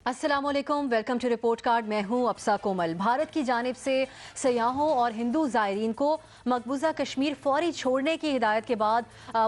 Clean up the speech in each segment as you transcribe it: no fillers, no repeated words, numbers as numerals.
अस्सलामुअलैकुम, welcome to report card. मैं हूं अफसा कोमल। भारत की जानिब से सयाहों और हिंदू ज़ायरीन को मकबूजा कश्मीर फौरी छोड़ने की हिदायत के बाद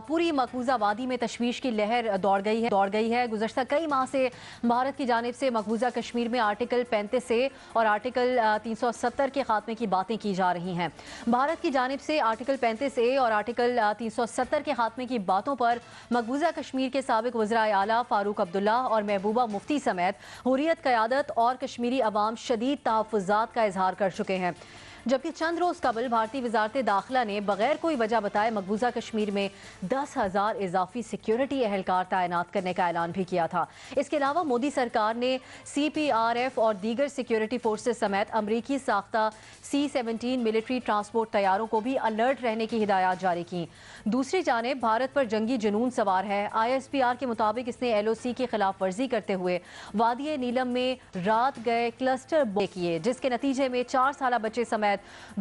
पूरी मकबूजा वादी में तशवीश की लहर दौड़ गई है। गुज़श्ता कई माह से भारत की जानिब से मकबूजा कश्मीर में आर्टिकल 35 ए और आर्टिकल 370 के खात्मे की बातें की जा रही हैं। भारत की जानिब से आर्टिकल 35 ए और आर्टिकल 370 के खात्मे की बातों पर मकबूजा कश्मीर के साबिक वज़ीर आला फारूक अब्दुल्ला और महबूबा मुफ्ती समेत हुर्रियत क़यादत और कश्मीरी अवाम शदीद तहफ़्फ़ुज़ात का इजहार कर चुके हैं। जबकि चंद रोज़ कबल भारतीय वज़ारत दाखिला ने बगैर कोई वजह बताए मकबूजा कश्मीर में 10,000 इजाफी सिक्योरिटी एहलकार तैनात करने का ऐलान भी किया था। इसके अलावा मोदी सरकार ने CPRF और दीगर सिक्योरिटी फोर्सेज समेत अमरीकी साख्ता C-17 मिलिट्री ट्रांसपोर्ट तैयारों को भी अलर्ट रहने की हिदायत जारी की। दूसरी जानिब भारत पर जंगी जुनून सवार है। ISPR के मुताबिक इसने LOC की खिलाफ वर्जी करते हुए वादी नीलम में रात गए क्लस्टर किए, जिसके नतीजे में 4 साल बच्चे समेत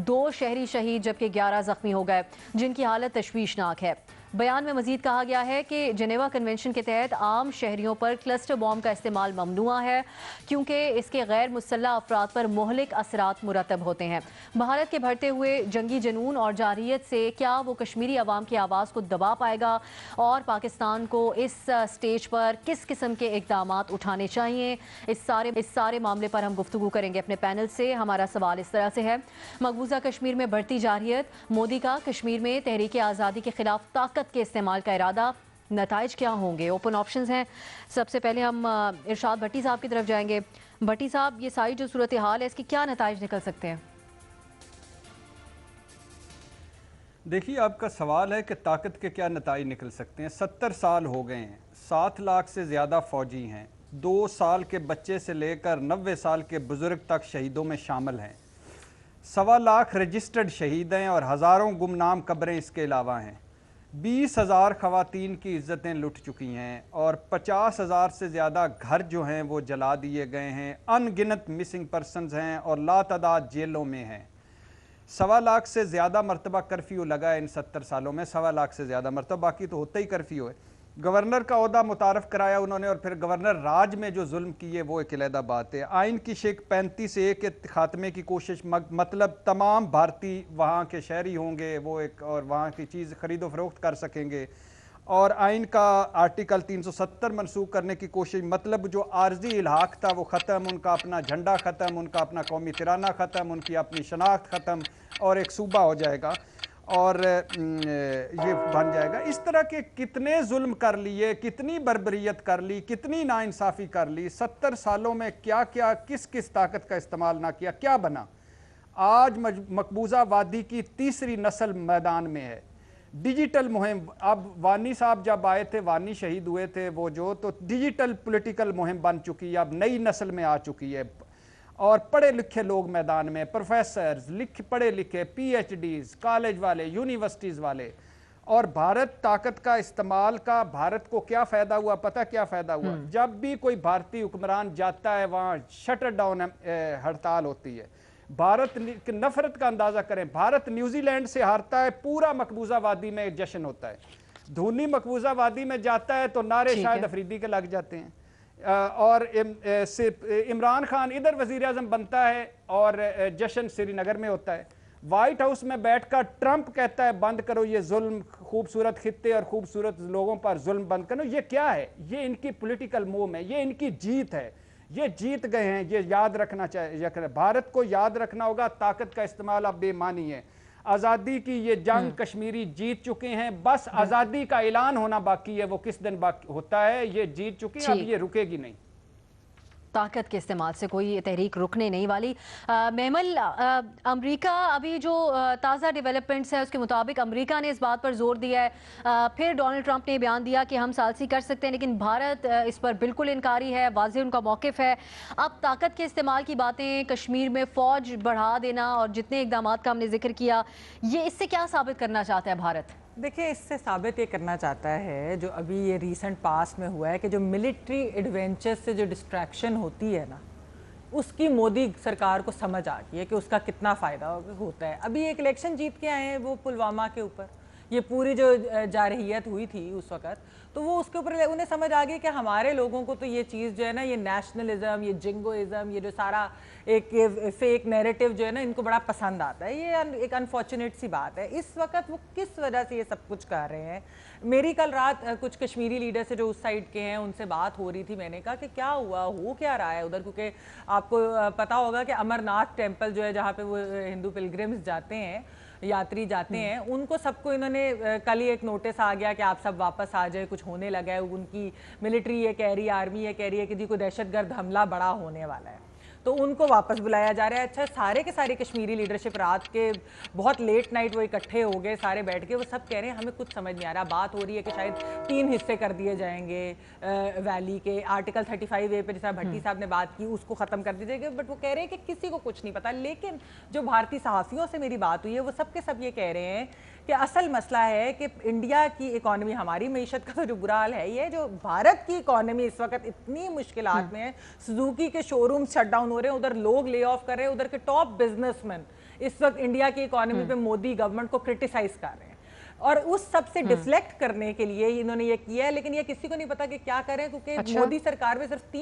2 शहरी शहीद जबकि 11 जख्मी हो गए, जिनकी हालत तशवीशनाक है। बयान में मजीद कहा गया है कि जेनेवा कन्वेंशन के तहत आम शहरियों पर क्लस्टर बॉम्ब का इस्तेमाल ममनुआ है, क्योंकि इसके गैर मुसल्लह अफराद पर मुहलिक असरात मुरतब होते हैं। भारत के बढ़ते हुए जंगी जुनून और जारियत से क्या वो कश्मीरी अवाम की आवाज़ को दबा पाएगा और पाकिस्तान को इस स्टेज पर किस किस्म के इकदाम उठाने चाहिए, इस सारे मामले पर हम गुफ्तगू करेंगे अपने पैनल से। हमारा सवाल इस तरह से है, मकबूजा कश्मीर में बढ़ती जारियत, मोदी का कश्मीर में तहरीक आज़ादी के खिलाफ ताकत के इस्तेमाल का इरादा, नताइज क्या होंगे? ओपन ऑप्शंस हैं। सबसे पहले हम इरशाद भट्टी साहब की तरफ जाएंगे। भट्टी साहब, ये सारी जो सूरत हाल है इसके क्या नताइज निकल सकते हैं? देखिए, आपका सवाल है कि ताकत के क्या नताइज निकल सकते हैं। 70 साल हो गए हैं, 7 लाख से ज़्यादा फ़ौजी हैं, 2 साल के बच्चे से लेकर 90 साल के बुज़ुर्ग तक शहीदों में शामिल हैं, 1.25 लाख रजिस्टर्ड शहीद हैं और हज़ारों गुमनाम कब्रें इसके अलावा हैं। 20,000 ख़वातीन की इज़्ज़तें लुट चुकी हैं और 50,000 से ज़्यादा घर जो हैं वो जला दिए गए हैं। अनगिनत मिसिंग पर्सनस हैं और लातादाद जेलों में हैं। 1.25 लाख से ज़्यादा मरतबा कर्फ्यू लगा है इन 70 सालों में, 1.25 लाख से ज़्यादा मरतबा, बाकी तो होता ही कर्फ्यू है। गवर्नर का ओहदा मुतारफ़ कराया उन्होंने और फिर गवर्नर राज में जो जुल्म किए वो एक अलहदा बात है। आइन की शिक 35A के खात्मे की कोशिश, मतलब तमाम भारतीय वहाँ के शहरी होंगे वो एक, और वहाँ की चीज़ ख़रीदो फरोख्त कर सकेंगे। और आइन का आर्टिकल 370 मनसूख करने की कोशिश, मतलब जो आर्जी इल्हाक था वो ख़त्म, उनका अपना झंडा ख़त्म, उनका अपना कौमी तिराना ख़त्म, उनकी अपनी शनाख्त ख़त्म और एक सूबा हो जाएगा और ये बन जाएगा। इस तरह के कितने जुल्म कर लिए, कितनी बर्बरियत कर ली, कितनी नाइंसाफ़ी कर ली। 70 सालों में क्या क्या, किस किस ताकत का इस्तेमाल ना किया, क्या बना। आज मकबूजा वादी की तीसरी नस्ल मैदान में है। डिजिटल मुहिम, अब वानी साहब जब आए थे, वानी शहीद हुए थे वो जो, तो डिजिटल पॉलिटिकल मुहिम बन चुकी है, अब नई नस्ल में आ चुकी है और पढ़े लिखे लोग मैदान में, प्रोफेसर्स, पढ़े लिखे PhDs, कॉलेज वाले, यूनिवर्सिटीज़ वाले। और भारत ताकत का इस्तेमाल का भारत को क्या फ़ायदा हुआ? पता क्या फ़ायदा हुआ? जब भी कोई भारतीय हुक्मरान जाता है वहाँ शटर डाउन हड़ताल होती है। भारत की नफरत का अंदाज़ा करें, भारत न्यूजीलैंड से हारता है, पूरा मकबूजा वादी में जश्न होता है। धोनी मकबूजा वादी में जाता है तो नारे शाहिद अफरीदी के लग जाते हैं। और इमरान खान इधर वज़ीर आज़म बनता है और जश्न श्रीनगर में होता है। वाइट हाउस में बैठकर ट्रंप कहता है बंद करो ये जुल्म, खूबसूरत खित्ते और खूबसूरत लोगों पर जुल्म बंद करो। ये क्या है? ये इनकी पॉलिटिकल मूव है, ये इनकी जीत है, ये जीत गए हैं, ये याद रखना चाहिए। भारत को याद रखना होगा, ताकत का इस्तेमाल अब बेमानी है। आज़ादी की ये जंग कश्मीरी जीत चुके हैं, बस आज़ादी का ऐलान होना बाकी है, वो किस दिन बाकी होता है। ये जीत चुकी है, अब ये रुकेगी नहीं। ताकत के इस्तेमाल से कोई तहरीक रुकने नहीं वाली। महमल, अमेरिका अभी जो ताज़ा डेवलपमेंट्स है उसके मुताबिक अमेरिका ने इस बात पर जोर दिया है, फिर डोनाल्ड ट्रंप ने बयान दिया कि हम सालसी कर सकते हैं, लेकिन भारत इस पर बिल्कुल इनकारी है, वाज़ेह उनका मौक़िफ़ है। अब ताकत के इस्तेमाल की बातें, कश्मीर में फ़ौज बढ़ा देना और जितने इक़दाम का हमने जिक्र किया, ये इससे क्या साबित करना चाहता है भारत? देखिए, इससे साबित ये करना चाहता है जो अभी ये रीसेंट पास्ट में हुआ है कि जो मिलिट्री एडवेंचर से जो डिस्ट्रैक्शन होती है ना, उसकी मोदी सरकार को समझ आ गई है कि उसका कितना फ़ायदा होता है। अभी एक इलेक्शन जीत के आए हैं वो पुलवामा के ऊपर, یہ پوری جو جارحیت ہوئی تھی اس وقت، تو وہ اس کے اوپر انہیں سمجھ آ گئی کہ ہمارے لوگوں کو تو یہ چیز جو ہے نا، یہ نیشنلزم، یہ جنگوازم، یہ جو سارا ایک فیک نیریٹو جو ہے نا، ان کو بڑا پسند آتا ہے. یہ ایک انفارچونیٹ سی بات ہے. اس وقت وہ کس وجہ سے یہ سب کچھ کر رہے ہیں؟ میری کل رات کچھ کشمیری لیڈر سے جو اس سائڈ کے ہیں ان سے بات ہو رہی تھی. میں نے کہا کہ کیا ہوا، ہو کیا رہا ہے ادھر؟ کیونکہ آپ کو پتا ہوگا کہ امرناتھ ٹیمپل جو ہے جہاں پہ وہ ہندو پلگرمز جاتے ہیں، یاتری جاتے ہیں، ان کو سب کو انہوں نے کل ہی ایک نوٹس آ گیا کہ آپ سب واپس آ جائے، کچھ ہونے لگا ہے. ان کی ملٹری یہ کہہ رہی ہے، آرمی یہ کہہ رہی ہے کہ جی کوئی دہشت گرد حملہ بڑا ہونے والا ہے، تو ان کو واپس بلایا جا رہا ہے. اچھا، سارے کے سارے کشمیری لیڈرشپ رات کے بہت لیٹ نائٹ وہ اکٹھے ہو گئے سارے بیٹھ کے. وہ سب کہہ رہے ہیں ہمیں کچھ سمجھ نہیں آ رہا. بات ہو رہی ہے کہ شاید 3 حصے کر دیے جائیں گے ویلی کے. آرٹیکل 35A پہ جیسا بھٹی صاحب نے بات کی اس کو ختم کر دیجیے گا. بٹ وہ کہہ رہے ہیں کہ کسی کو کچھ نہیں پتا. لیکن جو بھارتی صحافیوں سے میری بات ہوئی ہے وہ سب کے سب یہ کہہ رہے ہیں کہ اصل مسئلہ ہے کہ انڈیا کی اکانومی، ہماری معیشت کا تو جو برا حال ہے، یہ جو بھارت کی اکانومی اس وقت اتنی مشکلات میں ہے. سزوکی کے شو روم شٹ ڈاؤن ہو رہے ہیں، ادھر لوگ لے آف کر رہے ہیں، ادھر کے ٹاپ بزنس مین اس وقت انڈیا کی اکانومی پہ مودی گورنمنٹ کو کرٹیسائز کر رہے ہیں. اور اس سب سے ڈیفلیکٹ کرنے کے لیے انہوں نے یہ کیا ہے. لیکن یہ کسی کو نہیں پتا کہ کیا کریں، کیونکہ مودی سرکار میں صرف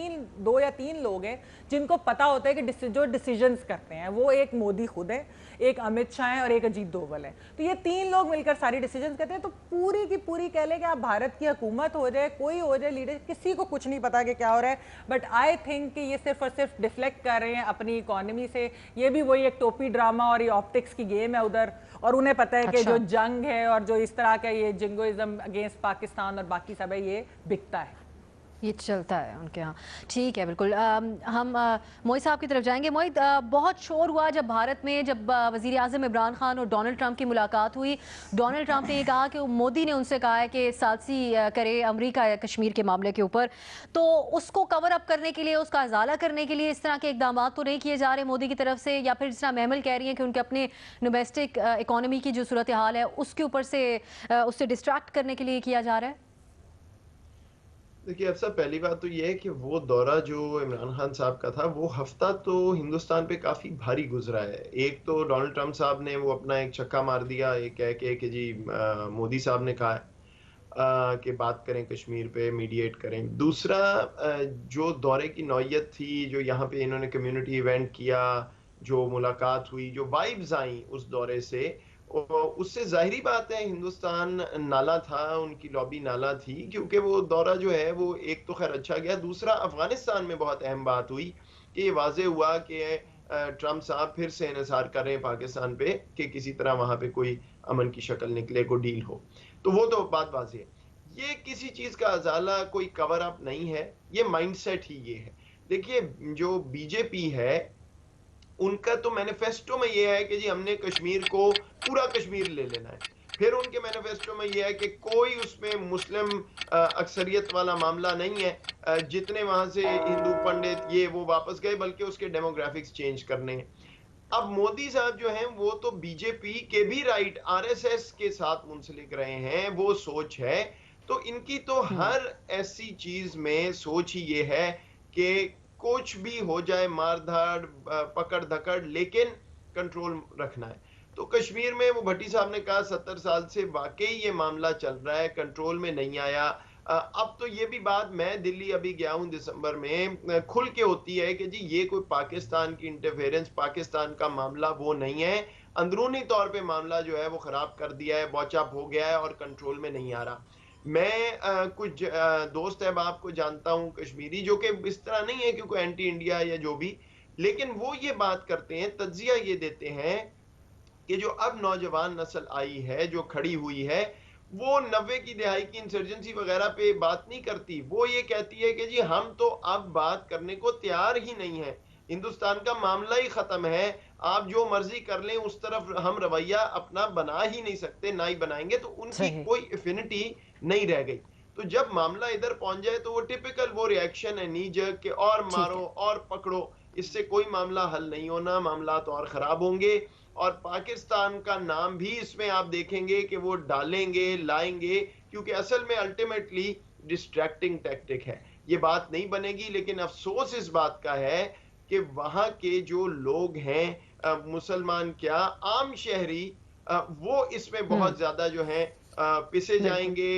2 یا 3 لوگ ہیں جن کو پتا ہوتا ہے کہ جو ڈیسیجنز کرتے ہیں وہ ایک مودی خود ہے، ایک امت شاہ ہیں اور ایک اجیت دوول ہے. تو یہ 3 لوگ مل کر ساری ڈیسیجنز کرتے ہیں. تو پوری کی پوری کہہ لیں کہ آپ بھارت کی حکومت ہو جائے، کوئی ہو جائے لیڈر، کسی کو کچھ نہیں پتا کہ کیا ہو رہا ہے. بٹ آئی تھنک کہ یہ صرف اور صرف ڈیفلیکٹ کر رہے ہیں اپنی اکانومی سے. یہ بھی وہی ایک ٹوپی ڈرامہ اور یہ آپٹکس کی گیم ہے ادھر. اور انہیں پتہ ہے کہ جو جنگ ہے اور جو اس طرح کا یہ جنگوازم اگینسٹ پاکستان اور باقی سب ہے، یہ بکتا ہے، یہ چلتا ہے ان کے ہاں. ٹھیک ہے، بالکل. ہم موئی صاحب کی طرف جائیں گے. موئی، بہت شور ہوا جب بھارت میں جب وزیر اعظم عمران خان اور ڈونلڈ ٹرمپ کی ملاقات ہوئی. ڈونلڈ ٹرمپ نے یہ کہا کہ مودی نے ان سے کہا ہے کہ سازشی کرے امریکہ یا کشمیر کے معاملے کے اوپر. تو اس کو کور اپ کرنے کے لیے، اس کا ازالہ کرنے کے لیے اس طرح کے اقدامات تو نہیں کیے جا رہے مودی کی طرف سے؟ یا پھر جس طرح محمل کہہ رہی ہیں کہ ان کے اپنے ڈومیسٹک اکانومی کی جو صورتحال ہے اس کے اوپر سے اس سے ڈسٹریکٹ کرنے کے لیے کیا جا رہا ہے؟ دیکھیے افسر، پہلی بات تو یہ ہے کہ وہ دورہ جو عمران خان صاحب کا تھا وہ ہفتہ تو ہندوستان پہ کافی بھاری گزرا ہے. ایک تو ڈونلڈ ٹرمپ صاحب نے وہ اپنا ایک چھکا مار دیا یہ کہہ کے کہ جی مودی صاحب نے کہا ہے کہ بات کریں کشمیر پہ، میڈیٹ کریں. دوسرا جو دورے کی نوعیت تھی، جو یہاں پہ انہوں نے کمیونٹی ایونٹ کیا، جو ملاقات ہوئی، جو وائبز آئیں اس دورے سے، اس سے ظاہری بات ہے ہندوستان نالا تھا، ان کی لابی نالا تھی. کیونکہ وہ دورہ جو ہے وہ ایک تو خیر اچھا گیا. دوسرا افغانستان میں بہت اہم بات ہوئی کہ یہ واضح ہوا کہ ٹرمپ صاحب پھر سے انحصار کر رہے ہیں پاکستان پہ کہ کسی طرح وہاں پہ کوئی امن کی شکل نکلے، کوئی ڈیل ہو. تو وہ تو بات واضح ہے. یہ کسی چیز کا ازالہ، کوئی کور اپ نہیں ہے، یہ مائنڈ سیٹ ہی یہ ہے. دیکھیے جو بی جے پی ہے ان کا تو مینیفیسٹو میں یہ ہے کہ جی ہم نے کشمیر کو پورا کشمیر لے لینا ہے. پھر ان کے مینیفیسٹو میں یہ ہے کہ کوئی اس میں مسلم اکثریت والا معاملہ نہیں ہے. جتنے وہاں سے ہندو پنڈت یہ وہ واپس گئے، بلکہ اس کے ڈیموگرافکس چینج کرنے ہیں. اب مودی صاحب جو ہیں وہ تو بی جے پی کے بھی رائٹ آر ایس ایس کے ساتھ منسلک رہے ہیں، وہ سوچ ہے. تو ان کی تو ہر ایسی چیز میں سوچ ہی یہ ہے کہ کچھ بھی ہو جائے، مار دھاڑ پکڑ دھکڑ، لیکن کنٹرول رکھنا ہے. تو کشمیر میں وہ بھٹی صاحب نے کہا 70 سال سے واقعی یہ معاملہ چل رہا ہے، کنٹرول میں نہیں آیا. اب تو یہ بھی بات، میں دلی ابھی گیا ہوں دسمبر میں، کھل کے ہوتی ہے کہ جی یہ کوئی پاکستان کی انٹرفیرنس، پاکستان کا معاملہ وہ نہیں ہے. اندرونی طور پہ معاملہ جو ہے وہ خراب کر دیا ہے، بوچ اپ ہو گیا ہے اور کنٹرول میں نہیں آ رہا. میں کچھ دوست احباب کو جانتا ہوں کشمیری، جو کہ اس طرح نہیں ہے کہ کوئی اینٹی انڈیا یا جو بھی، لیکن وہ یہ بات کرتے ہیں، تجزیہ یہ دیتے ہیں کہ جو اب نوجوان نسل آئی ہے، جو کھڑی ہوئی ہے، وہ 90 کی دہائی کی انسرجنسی وغیرہ پہ بات نہیں کرتی. وہ یہ کہتی ہے کہ جی ہم تو اب بات کرنے کو تیار ہی نہیں ہیں، ہندوستان کا معاملہ ہی ختم ہے، آپ جو مرضی کر لیں، اس طرف ہم رویہ اپنا بنا ہی نہیں سکتے، نہ ہی بنائیں گے. تو ان کی کوئی افینٹی نہیں رہ گئی. تو جب معاملہ ادھر پہنچ جائے تو وہ ٹپیکل وہ ریاکشن ہے نی جرک کہ اور مارو اور پکڑو. اس سے کوئی معاملہ حل نہیں ہونا، معاملات اور خراب ہوں گے. اور پاکستان کا نام بھی اس میں آپ دیکھیں گے کہ وہ ڈالیں گے، لائیں گے، کیونکہ اصل میں الٹیمیٹلی ڈسٹریکٹنگ ٹیکٹک ہے. یہ بات نہیں بنے گی. لیکن افسوس اس بات کا ہے کہ وہاں کے جو لوگ ہیں، مسلمان کیا عام شہری، وہ اس میں بہت زیادہ جو ہیں पिसे जाएंगे,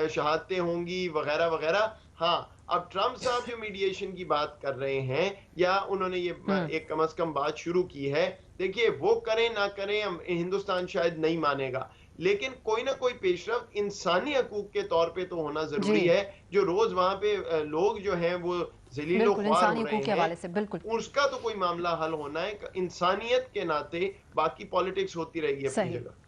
शहादतें होंगी वगैरह वगैरह। हाँ, अब ट्रम्प साहब जो मीडिएशन की बात कर रहे हैं, या उन्होंने ये एक कम से कम बात शुरू की है, देखिए वो करें ना करें हिंदुस्तान शायद नहीं मानेगा, लेकिन कोई ना कोई पेशरफ इंसानी हकूक के तौर पे तो होना जरूरी है। जो रोज वहां पे लोग जो हैं वो जलीलो ख्वार हो रहे हैं, उसका तो कोई मामला हल होना है। इंसानियत के नाते बाकी पॉलिटिक्स होती रहेगी अपनी जगह।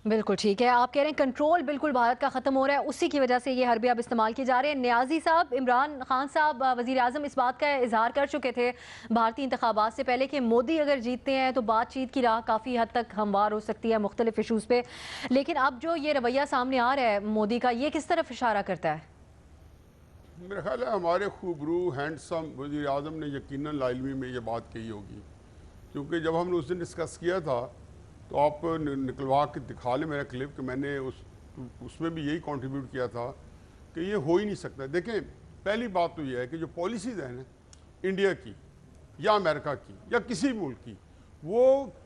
बिल्कुल ठीक है, आप कह रहे हैं कंट्रोल बिल्कुल भारत का खत्म हो रहा है, उसी की वजह से ये हरबे अब इस्तेमाल किए जा रहे हैं। न्याजी साहब, इमरान खान साहब वजीर आजम इस बात का इजहार कर चुके थे भारतीय इंतखाबात से पहले कि मोदी अगर जीतते हैं तो बातचीत की राह काफ़ी हद तक हमवार हो सकती है मुख्तलिफ इशूज़ पे, लेकिन अब जो ये रवैया सामने आ रहा है मोदी का, ये किस तरफ इशारा करता है? मेरा ख्याल है हमारे खूबरू हैंडसम वज़ीर आज़म ने यकीनन लाइलमी में ये बात कही होगी, क्योंकि जब हमने उस दिन डिस्कस किया था तो आप निकलवा के दिखा लें मेरा क्लिप कि मैंने उसमें भी यही कंट्रीब्यूट किया था कि ये हो ही नहीं सकता। देखें, पहली बात तो ये है कि जो पॉलिसीज़ हैं ना इंडिया की या अमेरिका की या किसी मुल्क की, वो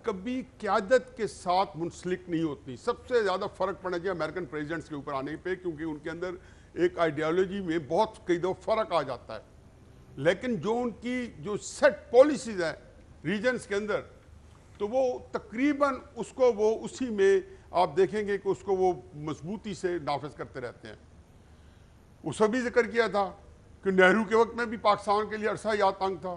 कभी क़यादत के साथ मुंसलिक नहीं होती। सबसे ज़्यादा फ़र्क पड़ना चाहिए अमेरिकन प्रेसिडेंट्स के ऊपर आने पे, क्योंकि उनके अंदर एक आइडियोलॉजी में बहुत कई दफ़ा फ़र्क आ जाता है, लेकिन जो उनकी जो सेट पॉलिसीज़ हैं रीजन्स के अंदर, तो वो तकरीबन उसको वो उसी में आप देखेंगे कि उसको वो मजबूती से नाफिज करते रहते हैं। उसका भी जिक्र किया था कि नेहरू के वक्त में भी पाकिस्तान के लिए अरसा याद तंग था।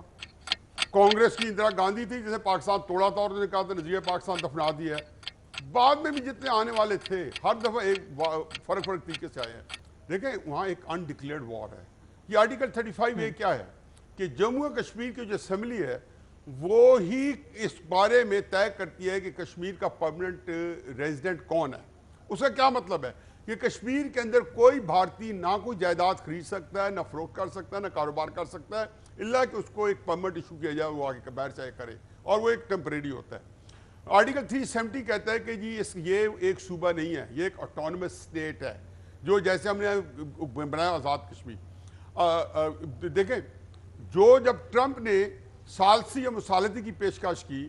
कांग्रेस की इंदिरा गांधी थी जिसे पाकिस्तान तोड़ा था और उन्होंने कहा था नजरिया पाकिस्तान दफना दिया है। बाद में भी जितने आने वाले थे हर दफ़ा एक फ़र्क तरीके से आए हैं। देखें, वहाँ एक अनडिक्लेयर्ड वॉर है। ये आर्टिकल 35 ए क्या है कि जम्मू और कश्मीर की जो असम्बली है वो ही इस बारे में तय करती है कि कश्मीर का परमानेंट रेजिडेंट कौन है। उसका क्या मतलब है कि कश्मीर के अंदर कोई भारतीय ना कोई जायदाद खरीद सकता है, ना फरोख्त कर सकता है, ना कारोबार कर सकता है, इल्ला कि उसको एक परमिट इशू किया जाए, वो आगे बाहर चाहे करे, और वो एक टेम्परेरी होता है। आर्टिकल 370 कहता है कि जी ये एक सूबा नहीं है, ये एक ऑटोनमस स्टेट है, जो जैसे हमने बनाया आज़ाद कश्मीर। देखें, जो जब ट्रंप ने सालसी या मुसालती की पेशकश की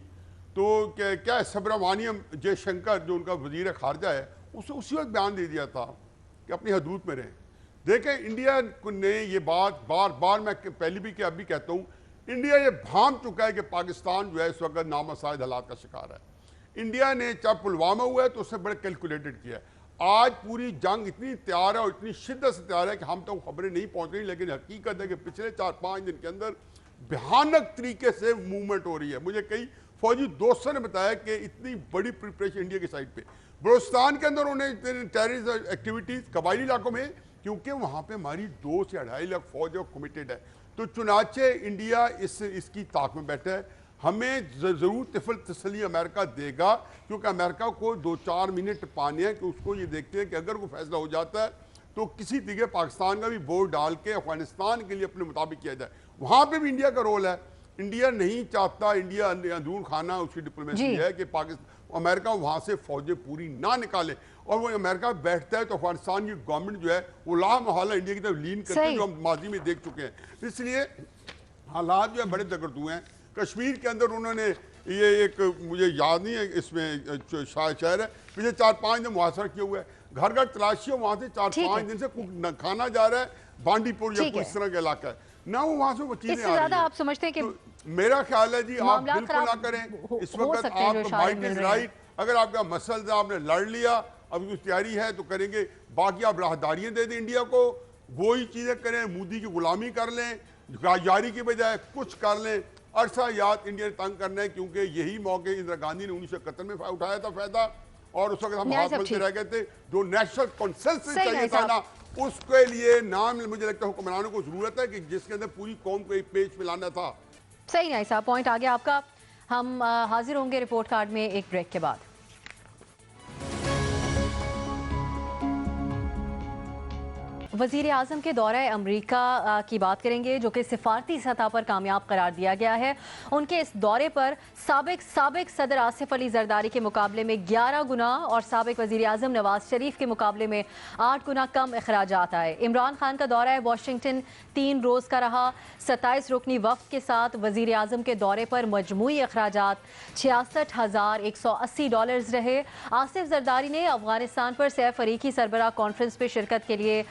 तो क्या सुब्रमण्यम जयशंकर जो उनका वजीर खारजा है उसे उसी वक्त बयान दे दिया था कि अपनी हदूद में रहें। देखें, इंडिया ने ये बात बार बार, मैं पहले भी कि अभी कहता हूँ, इंडिया ये भांप चुका है कि पाकिस्तान जो है इस वक्त नामसाइद हालात का शिकार है। इंडिया ने चाहे पुलवामा हुआ है तो उससे बड़े कैलकुलेटेड किया है। आज पूरी जंग इतनी तैयार है और इतनी शिद्दत से तैयार है कि हम तो खबरें नहीं पहुँच रही, लेकिन हकीकत है कि पिछले 4-5 दिन के अंदर भयानक तरीके से मूवमेंट हो रही है। मुझे कई फौजी दोस्तों ने बताया कि इतनी बड़ी प्रिपरेशन इंडिया की साइड पे बलूचिस्तान के अंदर उन्हें टेररिस्ट एक्टिविटीज कबायली इलाकों में, क्योंकि वहाँ पे हमारी 2 से 2.5 लाख फौज कमिटेड है। तो चुनाचे इंडिया इसकी ताक में बैठा है। हमें ज़रूर तिफल तसली अमेरिका देगा, क्योंकि अमेरिका को 2-4 मिनट पाने हैं कि उसको ये देखते हैं कि अगर कोई फैसला हो जाता है तो किसी तरीके पाकिस्तान का भी वोट डाल के अफगानिस्तान के लिए अपने मुताबिक किया जाए। वहाँ पे भी इंडिया का रोल है। इंडिया नहीं चाहता, इंडिया अंदरून खाना उसकी डिप्लोमेसी है कि पाकिस्तान अमेरिका वहाँ से फौजें पूरी ना निकाले, और वो अमेरिका बैठता है तो अफगानिस्तान की गवर्नमेंट जो है वो लामहला इंडिया की तरफ लीन करती है, जो हम माजी में देख चुके हैं। इसलिए हालात जो है बड़े तगड़ते हुए हैं। कश्मीर के अंदर उन्होंने ये एक, मुझे याद नहीं है इसमें शहर है, पिछले 4-5 दिन मुहासरा किया हुआ है, घर घर तलाशी है, वहाँ से 4-5 दिन से खाना जा रहा है, बांडीपुर या कोई इस तरह का इलाका है ना, वो वहाँ से वो चीजें आ रही हैं। आप समझते हैं कि तो मेरा ख्याल है जी आप बिल्कुल ना करें इस वक्त। आप माइट इज राइट, अगर आपका मसल आपने लड़ लिया, अब कुछ तैयारी है तो करेंगे, बाकी आप राहदारियां दे दें इंडिया को, वही चीजें करें, मोदी की गुलामी कर लें, यारी की बजाय कुछ कर लें। अरसा याद इंडिया ने तंग करना है, क्योंकि यही मौके इंदिरा गांधी ने 1971 में उठाया था फायदा, और उस वक्त हम हाथ मिलते रह गए थे। जो नेशनल कंसेंसस चाहिए था ना, उसके लिए नाम मुझे लगता है हुक्मरानों को जरूरत है कि जिसके अंदर पूरी कौम को एक पेज पे लाना था। सही नहीं साहब, पॉइंट आ गया आपका। हम हाजिर होंगे रिपोर्ट कार्ड में एक ब्रेक के बाद। वज़ीर आज़म के दौरा अमरीका की बात करेंगे, जो कि सिफारती सतह पर कामयाब करार दिया गया है। उनके इस दौरे पर साबिक सदर आसिफ अली जरदारी के मुकाबले में 11 गुना और साबिक वज़ीर आज़म नवाज शरीफ के मुकाबले में 8 गुना कम अखराजात आए। इमरान खान का दौरा वाशिंगटन 3 रोज़ का रहा। 27 रुकनी वफ़द के साथ वज़ीर आज़म के दौरे पर मजमूई अखराजात $66,180 रहे। आसिफ जरदारी ने अफगानिस्तान पर सैफ अरीकी सरबराह कॉन्फ्रेंस में शिरकत के लिए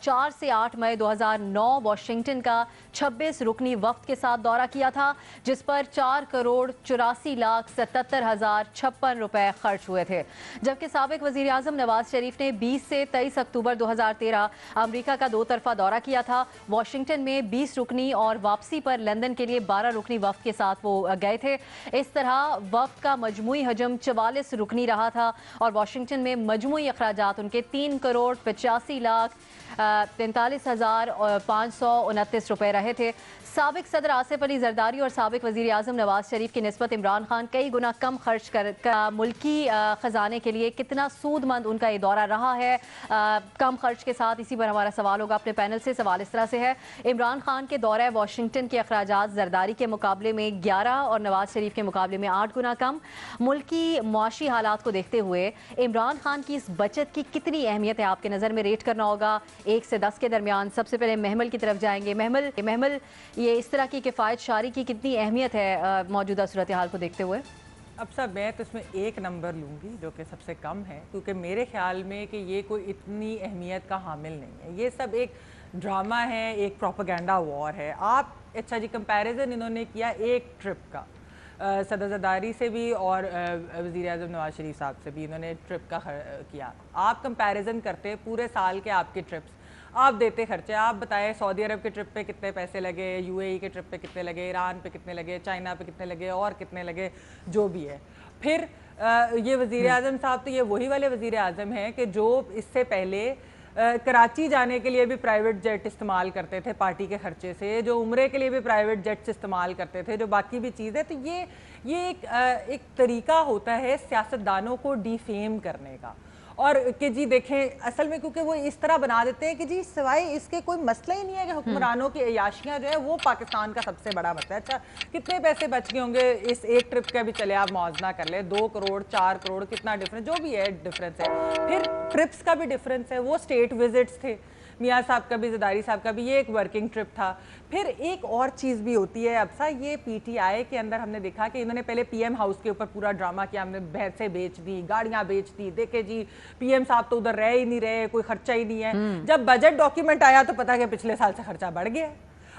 4 से 8 मई 2009 वाशिंगटन का 26 रुकनी वफ़द के साथ दौरा किया था, जिस पर 4,84,77,056 रुपए खर्च हुए थे। जबकि साबिक वज़ीर आज़म नवाज शरीफ ने 20 से 23 अक्टूबर 2013 अमरीका का 2 तरफा दौरा किया था। वाशिंगटन में 20 रुकनी और वापसी पर लंदन के लिए 12 रुकनी वफ़द के साथ वो गए थे। इस तरह वफ़द का मजमूई हजम 44 रुकनी रहा था और वाशिंगटन में मजमूई अखराजात उनके 3,85,43,529 रुपए रहे थे। साबिक सदर आसिफ अली जरदारी और साबिक वज़ीर आज़म नवाज शरीफ की निस्बत इमरान खान कई गुना कम खर्च कर मुल्की ख़जाने के लिए कितना सूदमंद उनका ये दौरा रहा है कम खर्च के साथ, इसी पर हमारा सवाल होगा अपने पैनल से। सवाल इस तरह से है, इमरान खान के दौरा वाशिंगटन के अखराजात जरदारी के मुकाबले में 11 और नवाज शरीफ के मुकाबले में 8 गुना कम। मुल्की मुआशी हालात को देखते हुए इमरान खान की इस बचत की कितनी अहमियत है आपके नज़र में, रेट करना होगा 1 से 10 के दरमियान। सबसे पहले महमल की तरफ जाएंगे। महमल, ये इस तरह की किफ़ायत शारी की कितनी अहमियत है मौजूदा सूरत हाल को देखते हुए? अब सब मैं तो इसमें 1 नंबर लूँगी, जो कि सबसे कम है, क्योंकि मेरे ख्याल में कि ये कोई इतनी अहमियत का हामिल नहीं है। ये सब एक ड्रामा है, एक प्रोपेगेंडा वॉर है। आप अच्छा जी, कंपैरिजन इन्होंने किया एक ट्रिप का, सदर जरदारी से भी और वज़ीर आज़म नवाज शरीफ साहब से भी इन्होंने ट्रिप का किया। आप कंपैरिजन करते पूरे साल के आपके ट्रिप्स, आप देते खर्चे, आप बताएं सऊदी अरब के ट्रिप पे कितने पैसे लगे, यूएई के ट्रिप पे कितने लगे, ईरान पे कितने लगे, चाइना पे कितने लगे और कितने लगे, जो भी है। फिर ये वज़ीर आज़म साहब तो ये वही वाले वज़ीर आज़म हैं कि जो इससे पहले कराची जाने के लिए भी प्राइवेट जेट इस्तेमाल करते थे पार्टी के खर्चे से, जो उम्रे के लिए भी प्राइवेट जेट्स इस्तेमाल करते थे, जो बाकी भी चीज़ें। तो ये एक तरीका होता है सियासतदानों को डिफेम करने का, और कि जी देखें असल में क्योंकि वो इस तरह बना देते हैं कि जी सिवाय इसके कोई मसला ही नहीं है कि हुक्मरानों की अयाशियाँ जो है वो पाकिस्तान का सबसे बड़ा मसला है। अच्छा कितने पैसे बच गए होंगे इस एक ट्रिप का भी, चले आप मुआवजा कर ले, 2 करोड़ 4 करोड़ कितना डिफरेंस, जो भी है डिफरेंस है। फिर ट्रिप्स का भी डिफरेंस है, वो स्टेट विजिट्स थे, मियाँ साहब का भी, जरदारी साहब का भी, ये एक वर्किंग ट्रिप था। फिर एक और चीज़ भी होती है अबसा, ये पीटीआई के अंदर हमने देखा कि इन्होंने पहले पीएम हाउस के ऊपर पूरा ड्रामा किया, हमने भैंसें बेच दी, गाड़ियां बेच दी, देखे जी पीएम साहब तो उधर रह ही नहीं रहे, कोई खर्चा ही नहीं है। जब बजट डॉक्यूमेंट आया तो पता कि पिछले साल से खर्चा बढ़ गया।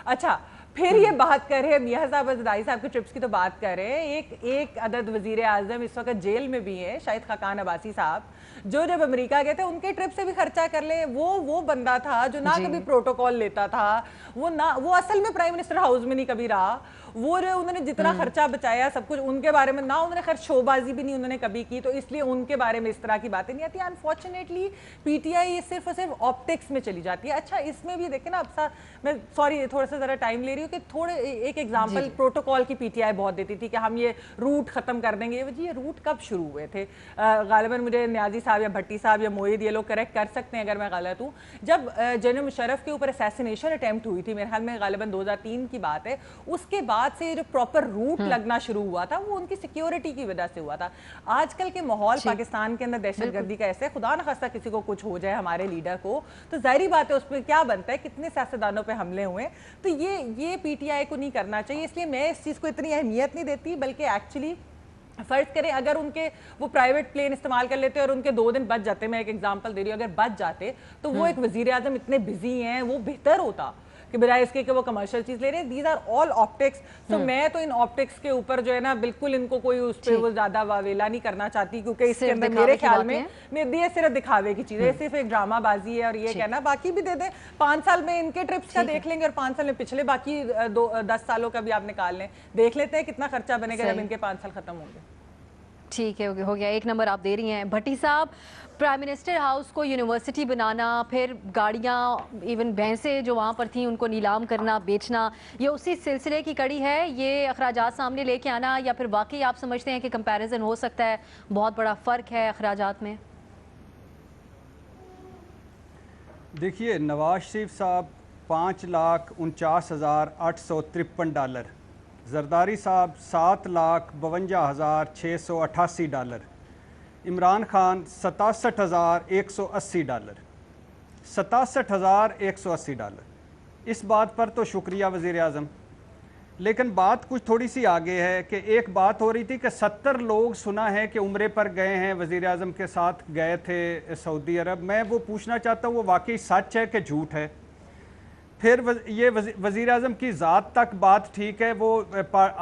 अच्छा फिर ये बात कर रहे हैं मियाँ साहब और जरदारी साहब के ट्रिप्स की, तो बात कर रहे हैं एक अदद वजीर आजम इस वक्त जेल में भी है, शाहिद खाकान अब्बासी साहब, जो जब अमेरिका गए थे उनके ट्रिप से भी खर्चा कर ले। वो बंदा था जो ना कभी प्रोटोकॉल लेता था, वो असल में प्राइम मिनिस्टर हाउस में नहीं कभी रहा, वो जो उन्होंने जितना खर्चा बचाया सब कुछ उनके बारे में ना, उन्होंने खैर शोबाजी भी नहीं उन्होंने कभी की, तो इसलिए उनके बारे में इस तरह की बातें नहीं आती। अनफॉर्चुनेटली पीटीआई सिर्फ और सिर्फ ऑप्टिक्स में चली जाती है। अच्छा इसमें भी देखे ना, अब मैं सॉरी थोड़ा सा जरा टाइम ले रही हूँ कि थोड़े एक एग्जाम्पल प्रोटोकॉल की पीटीआई बहुत देती थी कि हम ये रूट खत्म कर देंगे। ये रूट कब शुरू हुए थे? गालिबन मुझे न्याजी साहब या भट्टी साहब या मोईद ये लोग करेक्ट कर सकते हैं अगर मैं गलत हूँ, जब जनरल मुशर्रफ के ऊपर असैसिनेशन अटेम्प्ट हुई थी, मेरे ख्याल में गालिबन 2003 की बात है, उसके बाद से जो प्रॉपर रूट लगना शुरू हुआ था वो उनकी सिक्योरिटी की वजह से हुआ था। आजकल के माहौल पाकिस्तान के अंदर दहशतगर्दी का ऐसे, खुदा न खास्ता किसी को कुछ हो जाए हमारे लीडर को, तो जाहिर बात है उस पर क्या बनता है, कितने सियासतदानों पे हमले हुए। तो ये पीटीआई को नहीं करना चाहिए, इसलिए मैं इस चीज़ को इतनी अहमियत नहीं देती, बल्कि एक्चुअली फर्ज करें अगर उनके वो प्राइवेट प्लेन इस्तेमाल कर लेते और उनके 2 दिन बच जाते, मैं एक एग्जांपल दे रही हूँ, अगर बच जाते तो वो एक वजीर आजम इतने बिजी हैं, वो बेहतर होता कि बजाय इसके कि वो कमर्शियल चीज ले रहे हैं। These are all optics. तो मैं तो इन ऑप्टिक्स के ऊपर जो है ना बिल्कुल इनको कोई उस पर वो ज्यादा वावेला नहीं करना चाहती, क्योंकि इसके अंदर मेरे ख्याल में ये सिर्फ दिखावे की चीज है, सिर्फ एक ड्रामा बाजी है। और ये कहना बाकी भी दे दें, 5 साल में इनके ट्रिप्स का देख लेंगे और 5 साल में पिछले बाकी 10 सालों का भी आप निकाल लें, देख लेते हैं कितना खर्चा बनेगा जब इनके 5 साल खत्म होंगे। ठीक है, हो गया, 1 नंबर आप दे रही हैं। भट्टी साहब, प्राइम मिनिस्टर हाउस को यूनिवर्सिटी बनाना, फिर गाड़ियाँ, इवन भैंसें जो वहाँ पर थी उनको नीलाम करना, बेचना, ये उसी सिलसिले की कड़ी है, ये अखराजात सामने लेके आना, या फिर वाकई आप समझते हैं कि कंपैरिजन हो सकता है, बहुत बड़ा फ़र्क है अखराजात में? देखिए, नवाज शरीफ साहब $5,49,853, जरदारी साहब $7,52,688, इमरान खान $67,180, $67,180। इस बात पर तो शुक्रिया वज़ीर आज़म, लेकिन बात कुछ थोड़ी सी आगे है कि एक बात हो रही थी कि 70 लोग सुना है कि उम्रे पर गए हैं, वज़ीर आज़म के साथ गए थे सऊदी अरब। मैं वो पूछना चाहता हूँ वो वाकई सच है कि झूठ है? फिर ये वज़ीर आज़म की ज़ात तक बात ठीक है, वो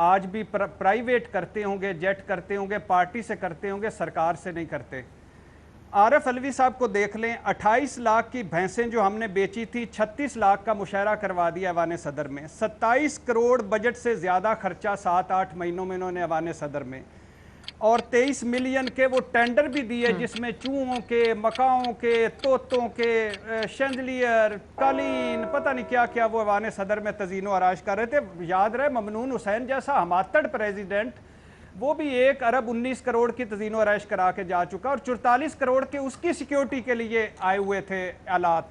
आज भी प्राइवेट करते होंगे, जेट करते होंगे, पार्टी से करते होंगे, सरकार से नहीं करते। आरिफ अलवी साहब को देख लें, 28 लाख की भैंसें जो हमने बेची थी, 36 लाख का मुशायरा करवा दिया ऐवान सदर में। 27 करोड़ बजट से ज़्यादा खर्चा 7-8 महीनों में इन्होंने ऐवान सदर में, और 23 मिलियन के वो टेंडर भी दिए जिसमें चूहों के, मकाओं के, तोतों के, शैंडलियर, कालीन, पता नहीं क्या क्या वो ऐवान सदर में तज़ीनो आराश कर रहे थे। याद रहे, ममनून हुसैन जैसा हमातड़ प्रेसिडेंट, वो भी 1 अरब 19 करोड़ की तज़ीनो आराइश करा के जा चुका, और 44 करोड़ के उसकी सिक्योरिटी के लिए आए हुए थे आलात।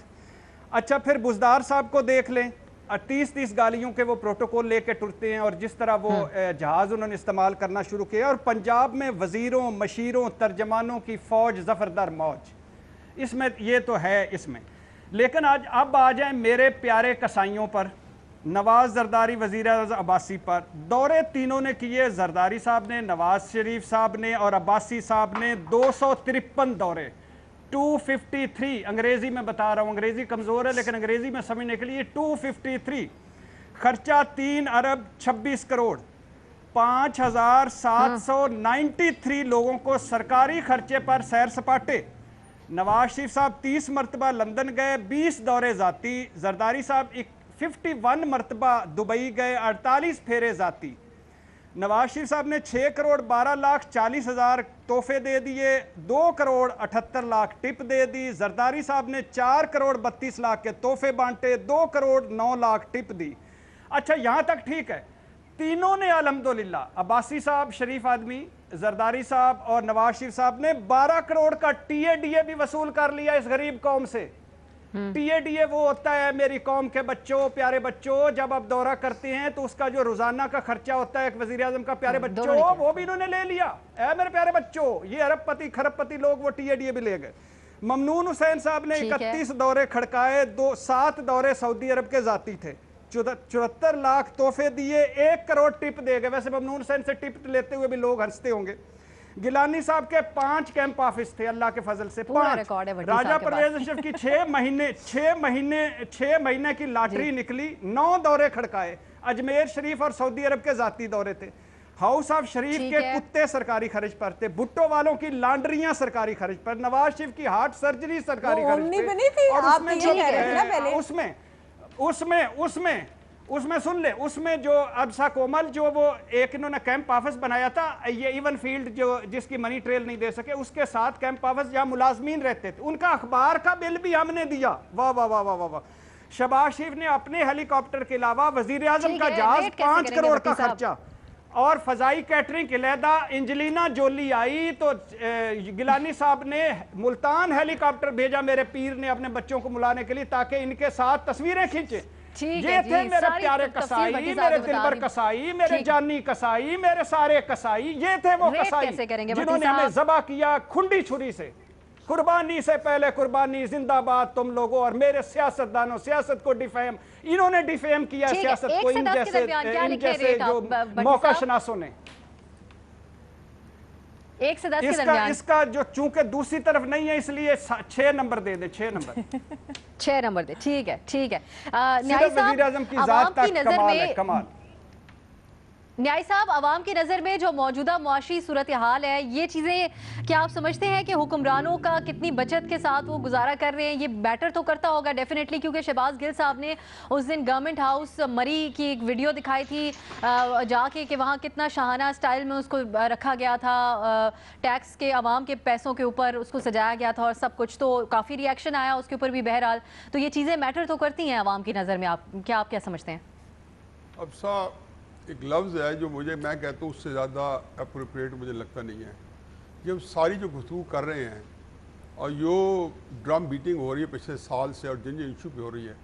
अच्छा, फिर बुज़दार साहब को देख लें, 30-30 गालियों के वो प्रोटोकॉल लेके टुरते हैं, और जिस तरह वो जहाज़ उन्होंने इस्तेमाल करना शुरू किया, और पंजाब में वज़ीरों, मशीरों, तर्जमानों की फ़ौज ज़फ़रदार मौज, इसमें ये तो है इसमें। लेकिन आज अब आ जाए मेरे प्यारे कसाईयों पर, नवाज, जरदारी, वज़ीर अब्बासी पर। दौरे तीनों ने किए, जरदारी साहब ने, नवाज शरीफ साहब ने और अब्बासी साहब ने 253 दौरे, 253, अंग्रेजी में बता रहा हूँ, अंग्रेजी कमज़ोर है लेकिन अंग्रेजी में समझने के लिए 253, खर्चा 3 अरब 26 करोड़, 5,793 लोगों को सरकारी खर्चे पर सैर सपाटे। नवाज शरीफ साहब 30 मरतबा लंदन गए, 20 दौरे ज़ाती। जरदारी साहब 51 मरतबा दुबई गए, 48 फेरे ज़ाती। नवाज शरीफ साहब ने 6 करोड़ 12 लाख 40 हज़ार तोहफे दे दिए, 2 करोड़ 78 लाख टिप दे दी। जरदारी साहब ने 4 करोड़ 32 लाख के तोहफे बांटे, 2 करोड़ 9 लाख टिप दी। अच्छा, यहाँ तक ठीक है, तीनों ने अल्हम्दुलिल्लाह, अब्बासी साहब शरीफ आदमी, जरदारी साहब और नवाज शरीफ साहब ने 12 करोड़ का TADA भी वसूल कर लिया इस गरीब कौम से। TADA वो होता है, मेरी कौम के बच्चों, प्यारे बच्चों, जब आप दौरा करते हैं तो उसका जो रोजाना का खर्चा होता है एक वजीर आजम का, प्यारे बच्चों, वो भी इन्होंने ले लिया। ऐ मेरे प्यारे बच्चों, ये अरबपति खरबपति लोग वो TADA भी ले गए। ममनून हुसैन साहब ने 31 दौरे खड़काए, 7 दौरे सऊदी अरब के जाती थे, 74 लाख तोहफे दिए, 1 करोड़ टिप दे गए। वैसे ममनून हुसैन से टिप लेते हुए भी लोग हंसते होंगे। गिलानी साहब के 5 कैंप ऑफिस थे, अल्लाह के फजल से 5। राजा परवेज अशरफ की 6 महीने की लॉटरी निकली, 9 दौरे खड़काए। अजमेर शरीफ और सऊदी अरब के जाती दौरे थे। हाउस ऑफ शरीफ के कुत्ते सरकारी खर्च पर थे, भुट्टो वालों की लॉन्ड्रियां सरकारी खर्च पर, नवाज शरीफ की हार्ट सर्जरी सरकारी खर्च पर। उसमें सुन ले, उसमें जो अब्सा कोमल जो वो एक इन्होंने कैंप ऑफिस बनाया था, ये इवन फील्ड जो जिसकी मनी ट्रेल नहीं दे सके, उसके साथ कैंप ऑफिस जहाँ मुलाजमीन रहते थे, उनका अखबार का बिल भी हमने दिया। वाह वाह वाह वाह वाह। शहबाज शरीफ ने अपने हेलीकॉप्टर के अलावा वजीर आजम का जहाज 5 करोड़ का खर्चा, और फजाई कैटरिंग अलहदा। एंजेलिना जोली आई तो गिलानी साहब ने मुल्तान हेलीकॉप्टर भेजा मेरे पीर ने अपने बच्चों को बुलाने के लिए, ताकि इनके साथ तस्वीरें खींचे। ये थे मेरे प्यारे कसाई, मेरे दिलबर कसाई, मेरे जानी कसाई, मेरे सारे कसाई। ये थे वो कसाई जिन्होंने हमें ज़बा किया खुंडी छुरी से। कुर्बानी से पहले कुर्बानी, जिंदाबाद तुम लोगों। और मेरे सियासतदानों, सियासत को डिफेम, इन्होंने डिफेम किया सियासत को, इन जैसे जो मौका शनासों ने। एक से 10 के दरमियान इसका जो चूंकि दूसरी तरफ नहीं है, इसलिए 6 नंबर दे दे, 6 नंबर 6 नंबर दे, ठीक है ठीक है। न्याय साहब, आवाम की नजर में कमाल। न्याय साहब, आवाम की नज़र में जो मौजूदा मुआशी सूरत हाल है, ये चीज़ें क्या आप समझते हैं कि हुक्मरानों का कितनी बचत के साथ वो गुजारा कर रहे हैं? ये बेटर तो करता होगा डेफिनेटली, क्योंकि शहबाज गिल साहब ने उस दिन गवर्नमेंट हाउस मरी की एक वीडियो दिखाई थी जाके, कि वहाँ कितना शाहाना स्टाइल में उसको रखा गया था, टैक्स के आवाम के पैसों के ऊपर उसको सजाया गया था और सब कुछ, तो काफ़ी रिएक्शन आया उसके ऊपर भी। बहरहाल तो ये चीज़ें मैटर तो करती हैं आवाम की नज़र में, आप क्या समझते हैं? अब साहब, एक लफ्ज़ है जो मैं कहता हूँ उससे ज़्यादा अप्रोप्रिएट मुझे लगता नहीं है। ये सारी जो गुफ्तगू कर रहे हैं اور جو ڈرم بیٹنگ ہو رہی ہے پچھلے سال سے اور جن جن ایشو پہ ہو رہی ہے،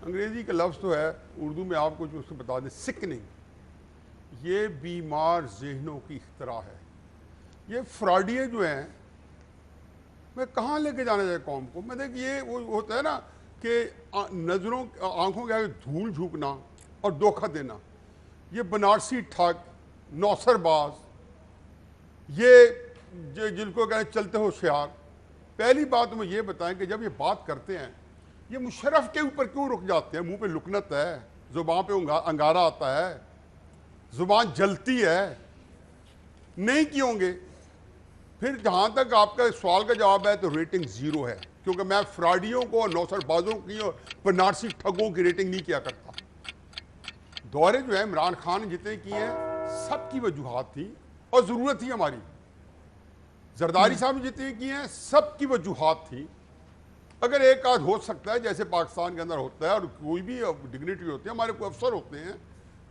انگریزی کا لفظ تو ہے، اردو میں آپ کو جو اس کو بتا دیں سکننگ، یہ بیمار ذہنوں کی اختراع ہے. یہ فراڈیے جو ہیں، میں کہاں لے کے جانا چاہیے قوم کو؟ میں دیکھ یہ وہ ہوتا ہے نا کہ نظروں آنکھوں کے آگے دھول جھونکنا اور دھوکہ دینا. یہ بنارسی ٹھگ، نوسر باز، یہ جن کو کہتے ہیں چلتے ہوشیار. پہلی بات میں یہ بتائیں کہ جب یہ بات کرتے ہیں یہ مشرف کے اوپر کیوں رک جاتے ہیں؟ منہ پہ لکنت ہے، زبان پہ انگارہ آتا ہے، زبان جلتی ہے، نہیں کیوں ہوں گے؟ پھر جہاں تک آپ کا سوال کا جواب ہے تو ریٹنگ 0 ہے، کیونکہ میں فراڈیوں کو اور نوسر بازوں کی اور بنارسی ٹھگوں کی ریٹنگ نہیں کیا کرتا. دورے جو ہے عمران خان نے جتنے کیے ہیں سب کی وجوہات تھی اور ضرورت تھی ہماری. زرداری صاحب نے جتنے کیے ہیں سب کی وجوہات تھی. اگر ایک آدھ ہو سکتا ہے جیسے پاکستان کے اندر ہوتا ہے، اور کوئی بھی ڈگنیٹری ہوتی ہے، ہمارے کوئی افسر ہوتے ہیں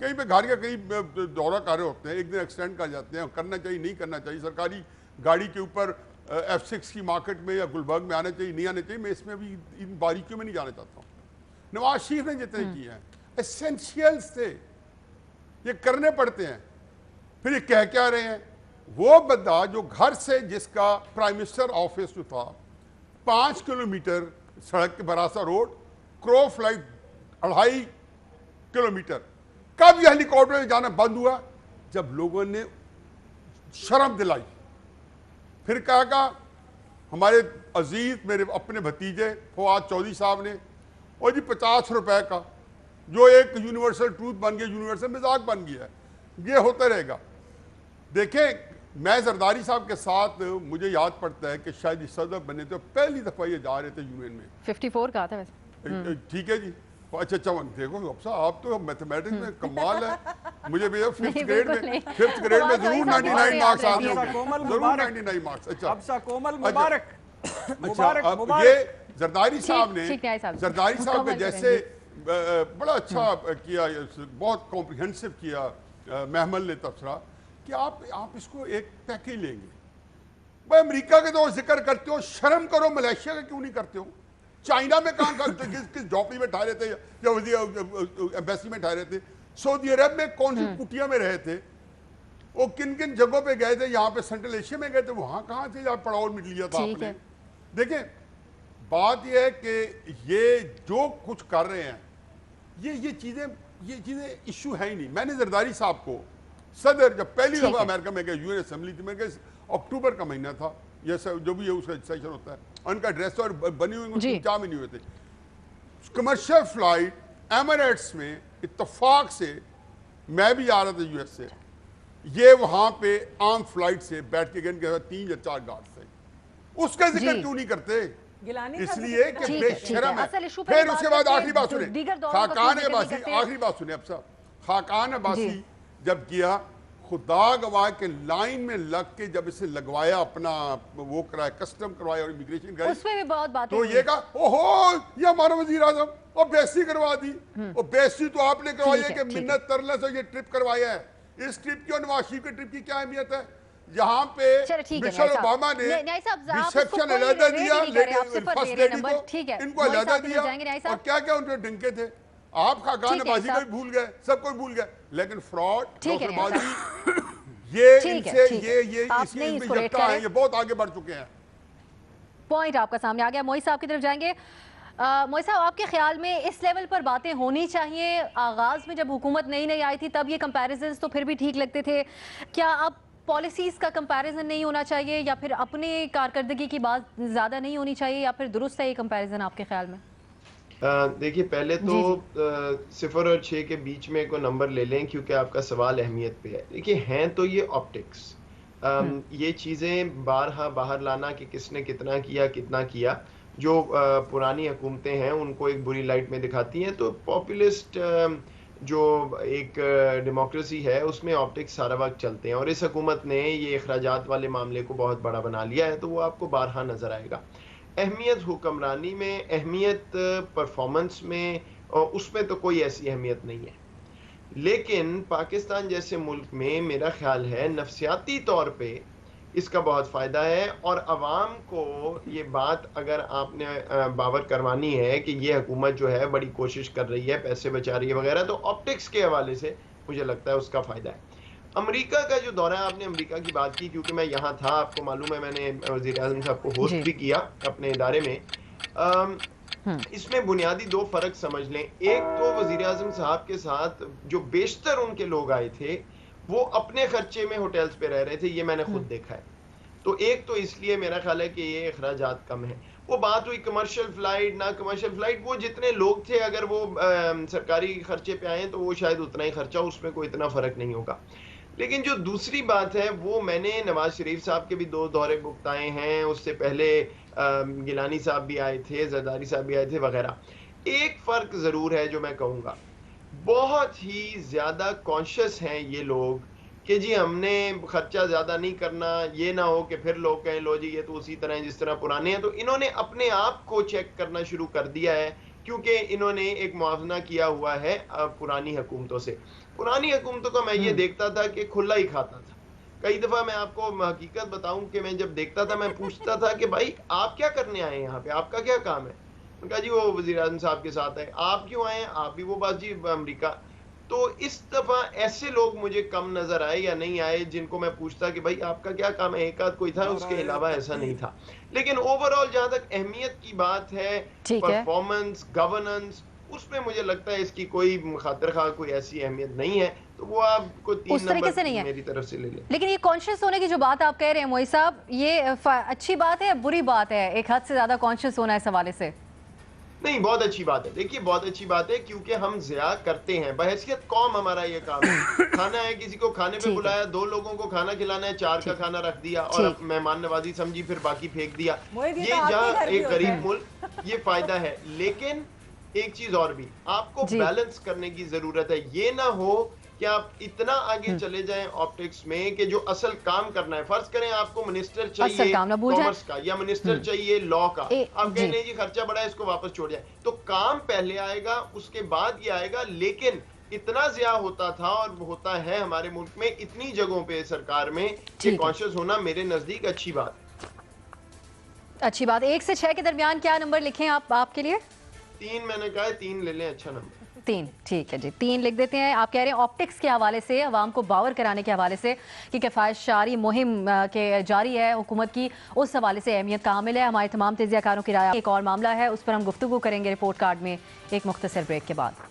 کہیں پہ گھر کا کہیں دورہ کر رہے ہوتے ہیں، ایک دن ایکسیڈنٹ کر جاتے ہیں، کرنا چاہیے نہیں کرنا چاہیے، سرکاری گاڑی کے اوپر F6 کی مارکیٹ میں یا گلبرگ میں آنا چاہیے نہیں آنا چاہیے، میں اس میں ابھی ان باریکیوں میں نہیں جانا چاہتا ہوں. نواز شریف نے جتنے کیے ہیں ایسینشیلز تھے، یہ کرنے پڑتے ہیں. پھر یہ کہہ کیا رہے ہیں؟ وہ بندہ جو گھر سے جس کا پرائم منسٹر آفس جو تھا 5 کلومیٹر سڑک کے براسا روڈ، کرو فلائٹ 2.5 کلومیٹر، کب یہ ہیلی کاپٹر میں جانا بند ہوا؟ جب لوگوں نے شرم دلائی. پھر کہا ہمارے عزیز میرے اپنے بھتیجے فواد چودھری صاحب نے، اور جی 50 روپے کا جو ایک یونیورسل ٹروتھ بن گیا، یونیورسل مزاق بن گیا ہے، یہ ہوتا رہے گا. دیکھیں میں زرداری صاحب کے ساتھ مجھے یاد پڑتا ہے کہ شاید صدر بنے تھے، پہلی دفعہ یہ جا رہے تھے یونین میں. 54 کہا تھا ویسے. ٹھیک ہے جی. اچھا دیکھو اب صاحب آپ تو میتھمیٹکس میں کمال ہے. مجھے بھی 5th گریڈ میں ضرور 99 مارکس آتے ہوں گے، ضرور 99 مارکس. اچھا ابسا کومل مبارک. اب یہ زرداری صاحب نے، زرداری صاحب نے جیسے بڑا اچھا کیا، بہت کمپریہنسو کیا محمل نے تبصرہ کہ آپ اس کو ایک پیکیج لیں گے. بھائی امریکہ کے تو ذکر کرتے ہو، شرم کرو، ملیشیا کا کیوں نہیں کرتے ہو؟ چائنا میں کہاں کرتے، کس جھوپڑی میں ٹھہرے تھے یا ایمبیسی میں ٹھہرے تھے؟ سعودی عرب میں کون سی کٹیا میں رہے تھے؟ وہ کن کن جگہوں پہ گئے تھے؟ یہاں پہ سینٹرل ایشیا میں گئے تھے، وہاں کہاں تھے جہاں پڑاؤ مٹ لیا تھا آپ نے؟ دیکھیں بات یہ ہے کہ یہ جو کچھ کر رہے ہیں یہ چیزیں ایشو ہے ہی نہیں. میں نے زرداری صاحب کو صدر جب پہلی دفعہ امریکہ میں گئے، یو این اسمبلی تھی، میں کہ اکتوبر کا مہینہ تھا، یہ جو بھی ہے اس کا سیشن ہوتا ہے، ان کا ڈریس اور بنی ہوئی 4 مہینے ہوئے تھے. کمرشل فلائٹ ایمریٹس میں اتفاق سے میں بھی آ رہا تھا یو ایس سے، یہ وہاں پہ عام فلائٹ سے بیٹھ کے گئے، 3 یا 4 گارڈ تھے. اس کا ذکر کیوں نہیں کرتے؟ اس لیے کہ بے شرم ہے. پھر اس کے بعد آخری بات سنیں، خاقان عباسی، آخری بات سنیں اب صاحب، خاقان عباسی جب گیا، خدا گواہ کے لائن میں لگ کے جب اسے لگوایا، اپنا وہ کرایا، کسٹم کروایا اور امیگریشن کرائی، اس میں بھی بہت باتیں تو یہ کہا اوہو یہ ہمارا وزیر اعظم، اور بیعزتی کروا دی. اور بیعزتی تو آپ نے کروائی ہے کہ منت ترلے سے یہ ٹرپ کروایا ہے. اس ٹرپ کی اور نواز شریف کے ٹرپ کی کیا اہمیت ہے؟ یہاں پہ مشیل اوباما نے ریسیپشن علیحدہ دیا، فرسٹ لیڈی کو، ان کو علیحدہ دیا، اور کیا کیا ان کے ڈنکے تھے. آپ خاقان عباسی کو بھول گئے، سب کو بھول گئے، لیکن فراڈ، نوسر بازی، یہ ان سے یہ اس میں یکتا ہیں، یہ بہت آگے بڑھ چکے ہیں. پوائنٹ آپ کا سامنے آ گیا. موئی صاحب کی طرف جائیں گے. موئی صاحب آپ کے خیال میں اس لیول پر باتیں ہونی چاہیے؟ آغاز میں جب حکومت نئی آئی تھی تب یہ کمپیریزنز تو پھر بھی ٹھیک لگتے تھے، کیا اب پالیسیز کا کمپیریزن نہیں ہونا چاہیے، یا پھر اپنے کارکردگی کی بات زیادہ نہیں ہونی چاہیے، یا پھر درست ہے یہ کمپیریزن آپ کے خیال میں؟ دیکھیے پہلے تو 0 اور 6 کے بیچ میں کوئی نمبر لے لیں، کیونکہ آپ کا سوال اہمیت پہ ہے. دیکھیے ہیں تو یہ آپٹکس، یہ چیزیں بارہا باہر لانا کہ کس نے کتنا کیا، جو پرانی حکومتیں ہیں ان کو ایک بری لائٹ میں دکھاتی ہیں. تو پاپولسٹ جو ایک ڈیموکریسی ہے اس میں آپٹکس سارا وقت چلتے ہیں، اور اس حکومت نے یہ اخراجات والے معاملے کو بہت بڑا بنا لیا ہے، تو وہ آپ کو بارہا نظر آئے گا. اہمیت حکمرانی میں، اہمیت پرفارمنس میں، اس میں تو کوئی ایسی اہمیت نہیں ہے. لیکن پاکستان جیسے ملک میں میرا خیال ہے نفسیاتی طور پہ اس کا بہت فائدہ ہے. اور عوام کو یہ بات اگر آپ نے باور کروانی ہے کہ یہ حکومت جو ہے بڑی کوشش کر رہی ہے، پیسے بچا رہی ہے وغیرہ، تو آپٹکس کے حوالے سے مجھے لگتا ہے اس کا فائدہ ہے. امریکہ کا جو دورہ ہے، آپ نے امریکہ کی بات کی، کیونکہ میں یہاں تھا، آپ کو معلوم ہے میں نے وزیر اعظم صاحب کو ہوسٹ جی بھی کیا اپنے ادارے میں. اس میں بنیادی دو فرق سمجھ لیں. ایک تو وزیر اعظم صاحب کے ساتھ جو بیشتر ان کے لوگ آئے تھے وہ اپنے خرچے میں ہوٹلز پہ رہ رہے تھے، یہ میں نے خود دیکھا ہے. تو ایک تو اس لیے میرا خیال ہے کہ یہ اخراجات کم ہیں. وہ بات ہوئی کمرشل فلائٹ نہ کمرشل فلائٹ، وہ جتنے لوگ تھے اگر وہ سرکاری خرچے پہ آئے تو وہ شاید اتنا ہی خرچہ، اس میں کوئی اتنا فرق نہیں ہوگا. لیکن جو دوسری بات ہے وہ میں نے نواز شریف صاحب کے بھی 2 دورے بھگتائے ہیں، اس سے پہلے گیلانی صاحب بھی آئے تھے، زرداری صاحب بھی آئے تھے وغیرہ. ایک فرق ضرور ہے جو میں کہوں گا، بہت ہی زیادہ کانشیس ہیں یہ لوگ کہ جی ہم نے خرچہ زیادہ نہیں کرنا، یہ نہ ہو کہ پھر لوگ کہیں لو جی یہ تو اسی طرح جس طرح پرانے ہیں. تو انہوں نے اپنے آپ کو چیک کرنا شروع کر دیا ہے، کیونکہ انہوں نے ایک موازنہ کیا ہوا ہے پرانی حکومتوں سے. پرانی حکومتوں کا میں یہ دیکھتا تھا کہ کھلا ہی کھاتا تھا. کئی دفعہ میں آپ کو حقیقت بتاؤں کہ میں جب دیکھتا تھا میں پوچھتا تھا کہ بھائی آپ کیا کرنے آئے ہیں یہاں پہ، آپ کا کیا کام ہے؟ ان کا جی وہ وزیر اعظم صاحب کے ساتھ ہے. آپ کیوں آئے ہیں؟ آپ بھی وہ بات جی امریکہ. تو اس دفعہ ایسے لوگ مجھے کم نظر آئے یا نہیں آئے جن کو میں پوچھتا کہ بھائی آپ کا کیا کام ہے. ایک آدھ کوئی تھا، اس کے علاوہ ایسا نہیں تھا. لیکن اوور آل جہاں تک اہمیت کی بات ہے، ٹھیک ہے. پرفارمنس، گورننس، اس میں مجھے لگتا ہے اس کی کوئی خاطر خواہ کوئی ایسی اہمیت نہیں ہے. تو وہ آپ کو 3 اس طریقے سے نمبر نہیں ہے میری طرف سے لے لیں. لیکن یہ کانشیس ہونے کی جو بات آپ کہہ رہے ہیں موئی صاحب، یہ اچھی بات ہے بری بات ہے؟ ایک حد سے زیادہ کانشیس ہونا اس حوالے سے. نہیں، بہت اچھی بات ہے. دیکھیے بہت اچھی بات ہے کیونکہ ہم ضیاع کرتے ہیں. بحیثیت قوم ہمارا یہ کام ہے. کھانا ہے، کسی کو کھانے پہ بلایا، 2 لوگوں کو کھانا کھلانا ہے، 4 کا کھانا رکھ دیا اور اب مہمان نوازی سمجھی پھر باقی پھینک دیا. یہ جہاں ایک غریب ملک یہ فائدہ ہے. لیکن ایک چیز اور بھی آپ کو بیلنس کرنے کی ضرورت ہے. یہ نہ ہو کہ آپ اتنا آگے چلے جائیں آپٹکس میں کہ جو اصل کام کرنا ہے، فرض کریں آپ کو منسٹر چاہیے کامرس کا یا منسٹر چاہیے لا کا، آپ کہیں نہیں جی خرچہ بڑا ہے اس کو واپس چھوڑ جائیں. تو کام پہلے آئے گا، اس کے بعد یہ آئے گا. لیکن اتنا ضیاع ہوتا تھا اور ہوتا ہے ہمارے ملک میں اتنی جگہوں پہ سرکار میں، یہ کانشیس ہونا میرے نزدیک اچھی بات ہے. اچھی بات. 1 سے 6 کے درمیان کیا نمبر لکھیں آپ کے لیے؟ 3 میں نے کہا ہے، 3 لے لیں، اچھا نمبر. 3 ٹھیک ہے جی، 3 لکھ دیتے ہیں. آپ کہہ رہے ہیں آپٹکس کے حوالے سے، عوام کو باور کرانے کے حوالے سے کہ کفایت شعاری مہم کے جاری ہے حکومت کی، اس حوالے سے اہمیت کا حامل ہے. ہمارے تمام تجزیہ کاروں کی رائے. ایک اور معاملہ ہے، اس پر ہم گفتگو کریں گے رپورٹ کارڈ میں ایک مختصر بریک کے بعد.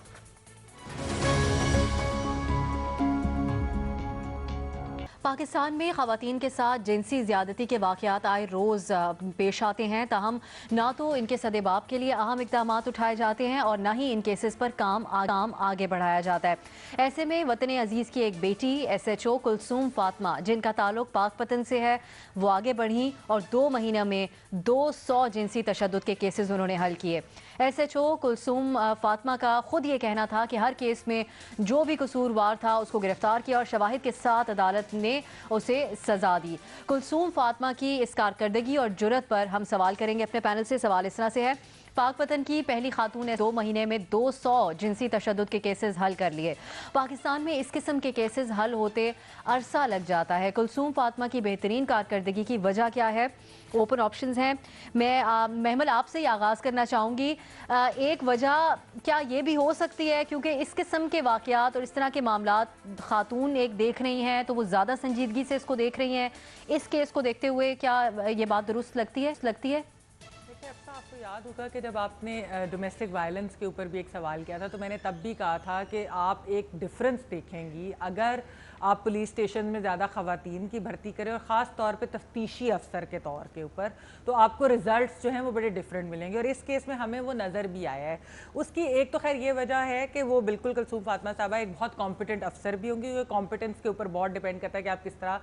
پاکستان میں خواتین کے ساتھ جنسی زیادتی کے واقعات آئے روز پیش آتے ہیں، تاہم نہ تو ان کے سدباب کے لیے اہم اقدامات اٹھائے جاتے ہیں اور نہ ہی ان کیسز پر کام آگے بڑھایا جاتا ہے. ایسے میں وطن عزیز کی ایک بیٹی SHO کلثوم فاطمہ، جن کا تعلق پاک پتن سے ہے، وہ آگے بڑھیں اور 2 مہینہ میں 200 جنسی تشدد کے کیسز انہوں نے حل کیے. SHO کلثوم فاطمہ کا خود یہ کہنا تھا کہ ہر کیس میں جو بھی قصوروار تھا اس کو گرفتار کیا اور شواہد کے ساتھ عدالت نے اسے سزا دی. کلثوم فاطمہ کی اس کارکردگی اور جرت پر ہم سوال کریں گے اپنے پینل سے. سوال اس طرح سے ہے، پاک پتن کی پہلی خاتون نے 2 مہینے میں 200 جنسی تشدد کے کیسز حل کر لیے. پاکستان میں اس قسم کے کیسز حل ہوتے عرصہ لگ جاتا ہے. کلثوم فاطمہ کی بہترین کارکردگی کی وجہ کیا ہے؟ اوپن آپشنز ہیں. میں محمل آپ سے ہی آغاز کرنا چاہوں گی. ایک وجہ کیا یہ بھی ہو سکتی ہے کیونکہ اس قسم کے واقعات اور اس طرح کے معاملات خاتون ایک دیکھ رہی ہیں تو وہ زیادہ سنجیدگی سے اس کو دیکھ رہی ہیں. اس کیس کو دیکھتے ہوئے کیا یہ بات درست لگتی ہے؟ دیکھیں آپ کو یاد ہوگا کہ جب آپ نے ڈومیسٹک وائلنس کے اوپر بھی ایک سوال کیا تھا تو میں نے تب بھی کہا تھا کہ آپ ایک ڈیفرنس دیکھیں گی اگر آپ پولیس اسٹیشن میں زیادہ خواتین کی بھرتی کریں اور خاص طور پہ تفتیشی افسر کے طور کے اوپر، تو آپ کو ریزلٹس جو ہیں وہ بڑے ڈیفرنٹ ملیں گے. اور اس کیس میں ہمیں وہ نظر بھی آیا ہے. اس کی ایک تو خیر یہ وجہ ہے کہ وہ بالکل کلثوم فاطمہ صاحبہ ایک بہت کمپیٹنٹ افسر بھی ہوں گی. وہ کمپیٹنس کے اوپر بہت ڈیپینڈ کرتا ہے کہ آپ کس طرح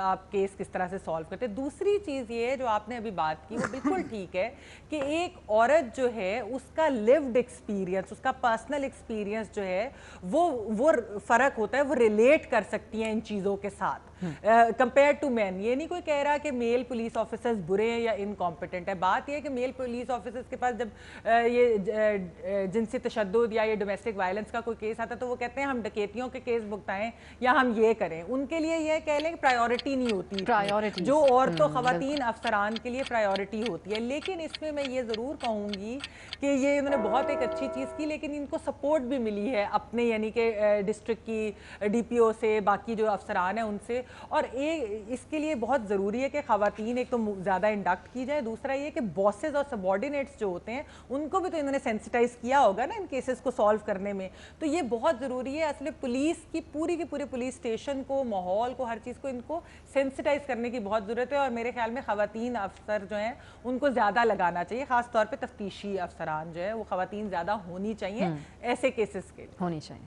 آپ کیس کس طرح سے سالو کرتے ہیں. دوسری چیز یہ جو آپ نے ابھی بات کی وہ بالکل ٹھیک ہے کہ ایک عورت جو ہے اس کا لیوڈ ایکسپیرینس، اس کا پرسنل ایکسپیرینس جو ہے وہ فرق ہوتا ہے، وہ ریلیٹ کر سکتی ہیں ان چیزوں کے ساتھ. کمپیئر ٹو مین. یہ نہیں کوئی کہہ رہا کہ میل پولیس آفیسرز برے ہیں یا انکمپیٹنٹ ہے. بات یہ ہے کہ میل پولیس آفیسرز کے پاس جب یہ جنسی تشدد یا یہ ڈومیسٹک وائلنس کا کوئی کیس آتا ہے تو وہ کہتے ہیں ہم ڈکیتیوں کے کیس بھگتائیں یا ہم یہ کریں. ان کے لیے یہ کہہ لیں کہ پرائیورٹی نہیں ہوتی جو عورتوں خواتین افسران کے لیے پرائیورٹی ہوتی ہے. لیکن اس میں یہ ضرور کہوں گی کہ یہ انہوں نے بہت ایک اچھی چیز کی, لیکن ان کو سپورٹ بھی ملی ہے اپنے یعنی کہ ڈسٹرکٹ کی ڈی پی او سے, باقی جو افسران ہیں ان سے. اور اس کے لیے بہت ضروری ہے کہ خواتین ایک تو زیادہ انڈکٹ کی جائے, دوسرا یہ کہ باسز اور سبارڈینیٹس جو ہوتے ہیں ان کو بھی تو انہوں نے سینسٹائز کیا ہوگا نا ان کیسز کو سالو کرنے میں. تو یہ بہت ضروری ہے. اصل پولیس کی پورے پولیس اسٹیشن کو, ماحول کو, ہر چیز کو ان کو سینسٹائز کرنے کی بہت ضرورت ہے. اور میرے خیال میں خواتین افسر جو ہیں ان کو زیادہ لگانا چاہیے, خاص طور پہ تفتیشی افسران جو ہے وہ خواتین زیادہ ہونی چاہیے ایسے کیسز کے لیے. ہونی چاہیے.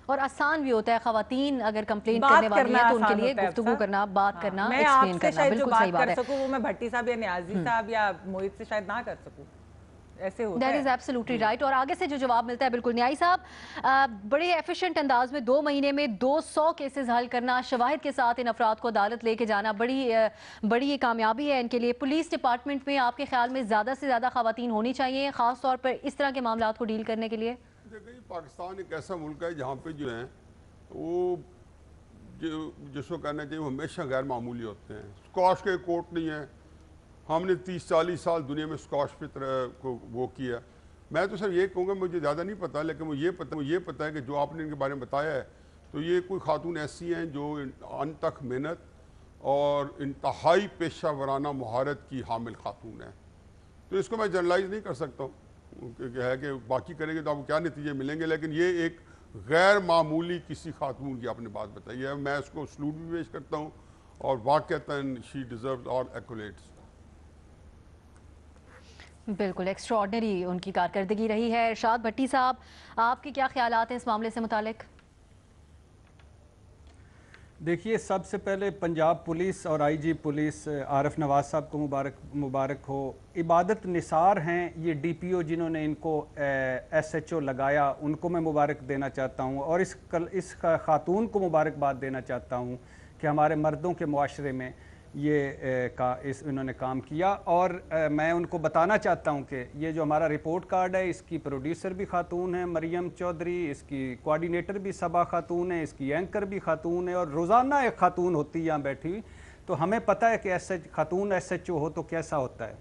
اور آسان بھی ہوتا ہے خواتین اگر کمپلین کرنے والی ہیں تو ان کے لیے گفتگو کرنا, بات کرنا, ایکسپلین کرنا. بالکل صحیح بات ہے. کر سکوں وہ میں بھٹی صاحب یا نیازی صاحب یا موہت سے شاید نہ کر سکوں, ایسے ہوتا ہے. That is absolutely right. اور آگے سے جو جواب ملتا ہے بالکل نیائی صاحب بڑے ایفیشنٹ انداز میں 2 مہینے میں 200 کیسز حل کرنا, شواہد کے ساتھ ان افراد کو عدالت لے کے جانا بڑی کامیابی ہے ان کے لیے. پولیس ڈپارٹمنٹ میں آپ کے خیال میں زیادہ سے زیادہ خواتین ہونی چاہیے خاص طور پر اس طرح کے معاملات کو ڈیل کرنے کے لیے؟ دیکھیں پاکستان ایک ایسا ملک ہے جہاں پہ جو ہیں وہ جس کو کہنا چاہیے وہ ہمیشہ غیر معمولی ہوتے ہیں. اسکواش کے کورٹ نہیں ہیں. ہم نے 30-40 سال دنیا میں اسکواش پہ طرح کو وہ کیا. میں تو صرف یہ کہوں گا, مجھے زیادہ نہیں پتا, لیکن مجھے یہ پتہ ہے کہ جو آپ نے ان کے بارے میں بتایا ہے تو یہ کوئی خاتون ایسی ہیں جو انتھک محنت اور انتہائی پیشہ ورانہ مہارت کی حامل خاتون ہیں. تو اس کو میں جنرلائز نہیں کر سکتا ہوں کہ ہے کہ باقی کریں گے تو آپ کو کیا نتیجے ملیں گے, لیکن یہ ایک غیر معمولی کسی خاتون کی آپ نے بات بتائی ہے. میں اس کو سلوٹ بھی پیش کرتا ہوں اور واقعتاً شی ڈیزروز آل ایکولیٹس. بالکل ایکسٹراڈنری ان کی کارکردگی رہی ہے. ارشاد بھٹی صاحب آپ کے کیا خیالات ہیں اس معاملے سے متعلق؟ دیکھیے سب سے پہلے پنجاب پولیس اور آئی جی پولیس عارف نواز صاحب کو مبارک ہو. عبادت نثار ہیں یہ ڈی پی او جنہوں نے ان کو ایس ایچ او لگایا, ان کو میں مبارک دینا چاہتا ہوں. اور اس خاتون کو مبارکباد دینا چاہتا ہوں کہ ہمارے مردوں کے معاشرے میں انہوں نے کام کیا. اور میں ان کو بتانا چاہتا ہوں کہ یہ جو ہمارا رپورٹ کارڈ ہے اس کی پروڈیوسر بھی خاتون ہے مریم چودھری, اس کی کوارڈینیٹر بھی صبا خاتون ہے, اس کی اینکر بھی خاتون ہے, اور روزانہ ایک خاتون ہوتی ہے یہاں بیٹھی ہوئی. تو ہمیں پتہ ہے کہ خاتون ایس ایچ او ہو تو کیسا ہوتا ہے.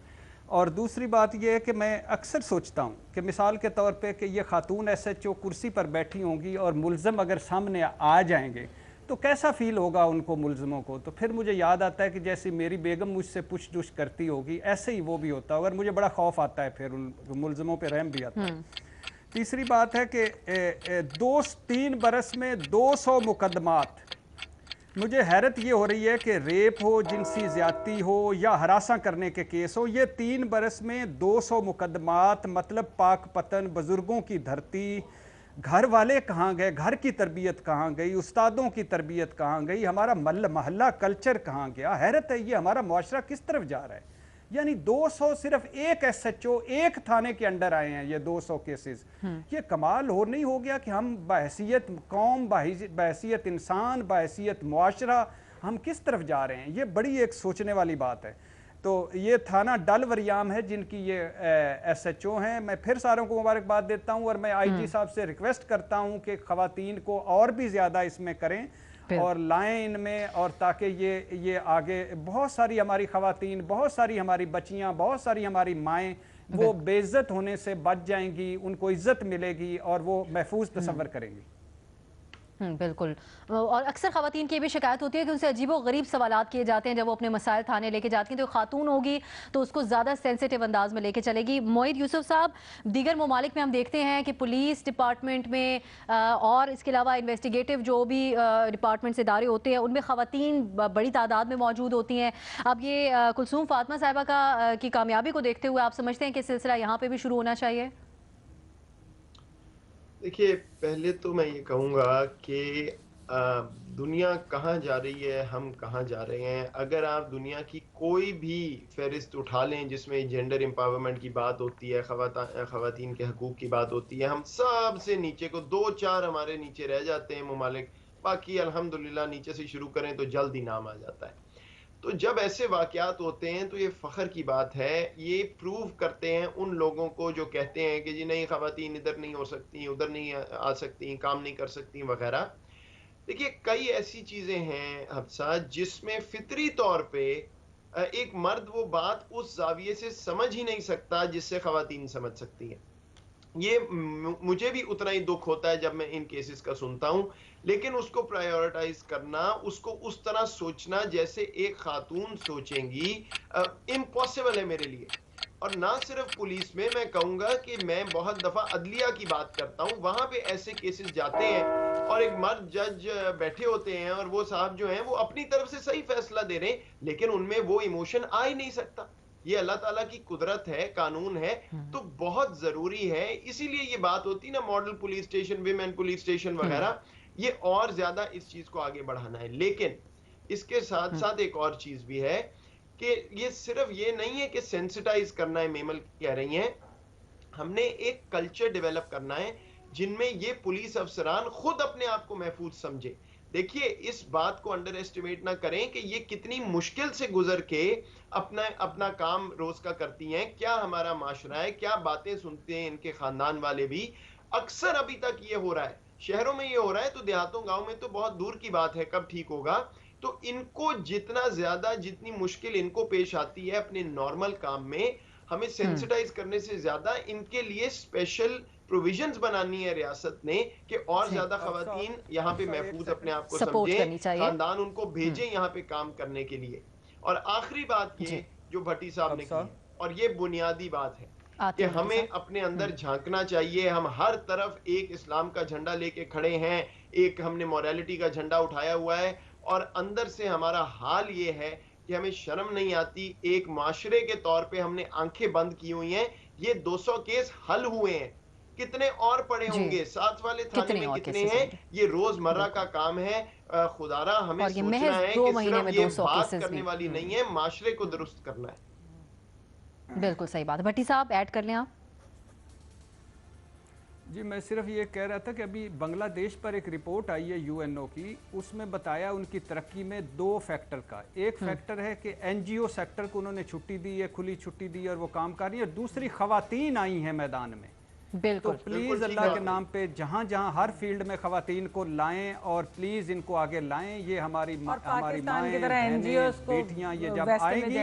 اور دوسری بات یہ ہے کہ میں اکثر سوچتا ہوں کہ مثال کے طور پہ کہ یہ خاتون ایس ایچ او کرسی پر بیٹھی ہوں گی اور ملزم اگر سامنے آ جائیں گے تو کیسا فیل ہوگا ان کو, ملزموں کو. تو پھر مجھے یاد آتا ہے کہ جیسے میری بیگم مجھ سے پوچھ گچھ کرتی ہوگی ایسے ہی وہ بھی ہوتا ہوگا, اور مجھے بڑا خوف آتا ہے, پھر ان ملزموں پہ رحم بھی آتا ہے. تیسری بات ہے کہ 3 برس میں 200 مقدمات. مجھے حیرت یہ ہو رہی ہے کہ ریپ ہو, جنسی زیادتی ہو یا ہراساں کرنے کے کیس ہو, یہ 3 برس میں 200 مقدمات. مطلب پاک پتن, بزرگوں کی دھرتی, گھر والے کہاں گئے, گھر کی تربیت کہاں گئی, استادوں کی تربیت کہاں گئی, ہمارا محلہ کلچر کہاں گیا. حیرت ہے یہ ہمارا معاشرہ کس طرف جا رہا ہے. یعنی 200 صرف ایک ایس ایچ او ایک تھانے کے انڈر آئے ہیں یہ 200 کیسز. یہ کمال نہیں ہو گیا کہ ہم بحیثیت قوم, بحیثیت انسان, بحیثیت معاشرہ ہم کس طرف جا رہے ہیں. یہ بڑی ایک سوچنے والی بات ہے. تو یہ تھانہ ڈل وریام ہے جن کی یہ ایس ایچ او ہیں. میں پھر ساروں کو مبارکباد دیتا ہوں, اور میں آئی جی صاحب سے ریکویسٹ کرتا ہوں کہ خواتین کو اور بھی زیادہ اس میں کریں اور لائیں ان میں, اور تاکہ یہ آگے بہت ساری ہماری خواتین, بہت ساری ہماری بچیاں, بہت ساری ہماری مائیں وہ بے عزت ہونے سے بچ جائیں گی, ان کو عزت ملے گی اور وہ محفوظ تصور کریں گی. بالکل. اور اکثر خواتین کی بھی شکایت ہوتی ہے کہ ان سے عجیب و غریب سوالات کیے جاتے ہیں جب وہ اپنے مسائل تھانے لے کے جاتی ہیں. تو خاتون ہوگی تو اس کو زیادہ سینسیٹیو انداز میں لے کے چلے گی. موہت یوسف صاحب, دیگر ممالک میں ہم دیکھتے ہیں کہ پولیس ڈپارٹمنٹ میں اور اس کے علاوہ انویسٹیگیٹو جو بھی ڈپارٹمنٹس ادارے ہوتے ہیں ان میں خواتین بڑی تعداد میں موجود ہوتی ہیں. اب یہ کلثوم فاطمہ صاحبہ کی کامیابی کو دیکھتے ہوئے آپ سمجھتے ہیں کہ سلسلہ یہاں پہ بھی شروع ہونا چاہیے؟ دیکھیے پہلے تو میں یہ کہوں گا کہ دنیا کہاں جا رہی ہے, ہم کہاں جا رہے ہیں. اگر آپ دنیا کی کوئی بھی فہرست اٹھا لیں جس میں جینڈر امپاورمنٹ کی بات ہوتی ہے, خواتین کے حقوق کی بات ہوتی ہے, ہم سب سے نیچے کو 2-4 ہمارے نیچے رہ جاتے ہیں ممالک सप्पा की अल्हम्दुलिल्लाह नीचे से शुरू करें तो जल्द ही नाम आ जाता है। तो जब ऐसे वाक़यात होते हैं तो ये फ़ख्र की बात है, ये प्रूव करते हैं उन लोगों को जो कहते हैं कि जी नहीं, ख़वातीन इधर नहीं हो सकती, उधर नहीं आ सकती, काम नहीं कर सकती वग़ैरह। देखिए कई ऐसी चीज़ें हैं हफ्सा जिसमें फ़ितरी तौर पे एक मर्द वो बात उस ज़ाविये से समझ ही नहीं सकता जिससे ख़वातीन समझ सकती हैं। ये मुझे भी उतना ही दुख होता है जब मैं इन केसेस का सुनता हूँ, लेकिन उसको प्रायोरिटाइज करना, उसको उस तरह सोचना जैसे एक खातून सोचेंगी, इम्पॉसिबल है मेरे लिए। और ना सिर्फ पुलिस में, मैं कहूँगा कि मैं बहुत दफ़ा अदलिया की बात करता हूँ, वहाँ पे ऐसे केसेस जाते हैं और एक मर्द जज बैठे होते हैं और वो साहब जो हैं वो अपनी तरफ से सही फैसला दे रहे हैं, लेकिन उनमें वो इमोशन आ ही नहीं सकता। ये अल्लाह ताला की कुदरत है, कानून है, तो बहुत जरूरी है। इसीलिए ये बात होती है ना, model police station, women police station वगैरह, ये और ज्यादा इस चीज को आगे बढ़ाना है। लेकिन इसके साथ साथ एक और चीज भी है कि ये सिर्फ ये नहीं है कि सेंसिटाइज करना है, मेमल कह रही हैं, हमने एक कल्चर डेवलप करना है जिनमें ये पुलिस अफसरान खुद अपने आप को महफूज समझे। देखिए इस बात को अंडर एस्टिमेट ना करें कि ये कितनी मुश्किल से गुजर के अपना काम रोज का करती हैं, क्या हमारा माशरा है, क्या बातें सुनते हैं इनके खानदान वाले भी। अक्सर अभी तक ये हो रहा है, शहरों में ये हो रहा है, तो देहातों गांव में तो बहुत दूर की बात है, कब ठीक होगा। तो इनको जितना ज्यादा, जितनी मुश्किल इनको पेश आती है अपने नॉर्मल काम में, हमें सेंसिटाइज करने से ज्यादा इनके लिए स्पेशल प्रोविजंस बनानी है रियासत ने कि और ज्यादा खवातीन यहाँ पे महफूज अपने आप को समझें, खानदान उनको भेजें यहाँ पे काम करने के लिए। और आखिरी बात ये जो भट्टी साहब ने की है, और ये बुनियादी बात है कि हमें अपने अंदर झांकना चाहिए। हम हर तरफ एक इस्लाम का झंडा लेके खड़े हैं, एक हमने मोरालिटी का झंडा उठाया हुआ है, और अंदर से हमारा हाल ये है कि हमें शर्म नहीं आती। एक माशरे के तौर पे हमने आंखें बंद की हुई हैं। ये 200 केस हल हुए हैं, कितने और पड़े होंगे, साथ वाले थाने में कितने हैं, ये रोजमर्रा का काम है। खुदारा हमें सोचना है कि सिर्फ ये बात करने वाली नहीं है, माशरे को दुरुस्त करना है। बिल्कुल सही बात। भट्टी साहब ऐड कर लें आप। जी मैं सिर्फ ये कह रहा था कि अभी बांग्लादेश पर एक रिपोर्ट आई है यूएनओ की, उसमें बताया उनकी तरक्की में 2 फैक्टर का। एक फैक्टर है कि एनजीओ सेक्टर को उन्होंने छुट्टी दी है, खुली छुट्टी दी और वो काम कर रही है। दूसरी खवातीन आई हैं मैदान में। तो प्लीज अल्लाह के नाम पे जहाँ जहाँ हर फील्ड में खवातीन को लाएं और प्लीज इनको आगे लाएं। ये हमारी माएँ, बेटियां ये जब आएंगी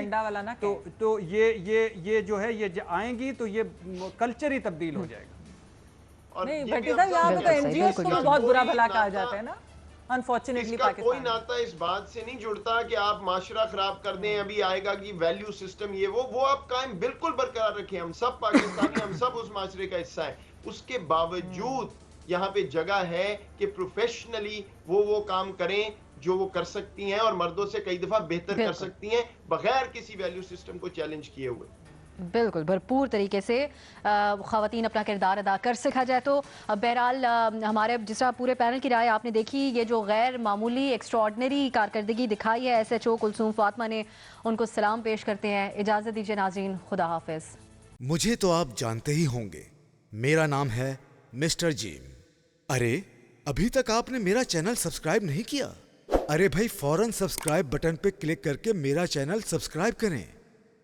तो ये जो है ये आएंगी तो ये कल्चर ही तब्दील हो जाएगा। नहीं भट्टी साहब, यहाँ पे तो एनजीओ को भी बहुत बुरा भला कहा जाता है ना, अनफॉर्चुनेटली। इसका कोई नाता इस बात से नहीं जुड़ता कि आप माशरा खराब कर दें, अभी आएगा कि वैल्यू सिस्टम ये वो आप कायम बिल्कुल बरकरार रखें। हम सब पाकिस्तानी, हम सब उस माशरे का हिस्सा है। उसके बावजूद यहाँ पे जगह है कि प्रोफेशनली वो काम करें जो वो कर सकती हैं, और मर्दों से कई दफा बेहतर कर सकती हैं, बगैर किसी वैल्यू सिस्टम को चैलेंज किए हुए। बिल्कुल भरपूर तरीके से ख़वातीन अपना किरदार अदा कर सका जाए। तो बहरहाल हमारे जिस तरह पूरे पैनल की राय आपने देखी, ये जो गैर मामूली एक्स्ट्रॉर्डनरी कारकर्दगी दिखाई है SHO कुलसूम फातिमा ने, उनको सलाम पेश करते हैं। इजाज़त दीजिए नाज़रीन, खुदा हाफिज़। मुझे तो आप जानते ही होंगे, मेरा नाम है मिस्टर जीम। अरे अभी तक आपने मेरा चैनल सब्सक्राइब नहीं किया? अरे भाई फौरन सब्सक्राइब बटन पे क्लिक करके मेरा चैनल सब्सक्राइब करें,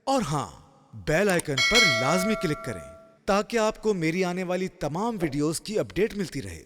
और हाँ, बेल आइकन पर लाजमी क्लिक करें ताकि आपको मेरी आने वाली तमाम वीडियोस की अपडेट मिलती रहे।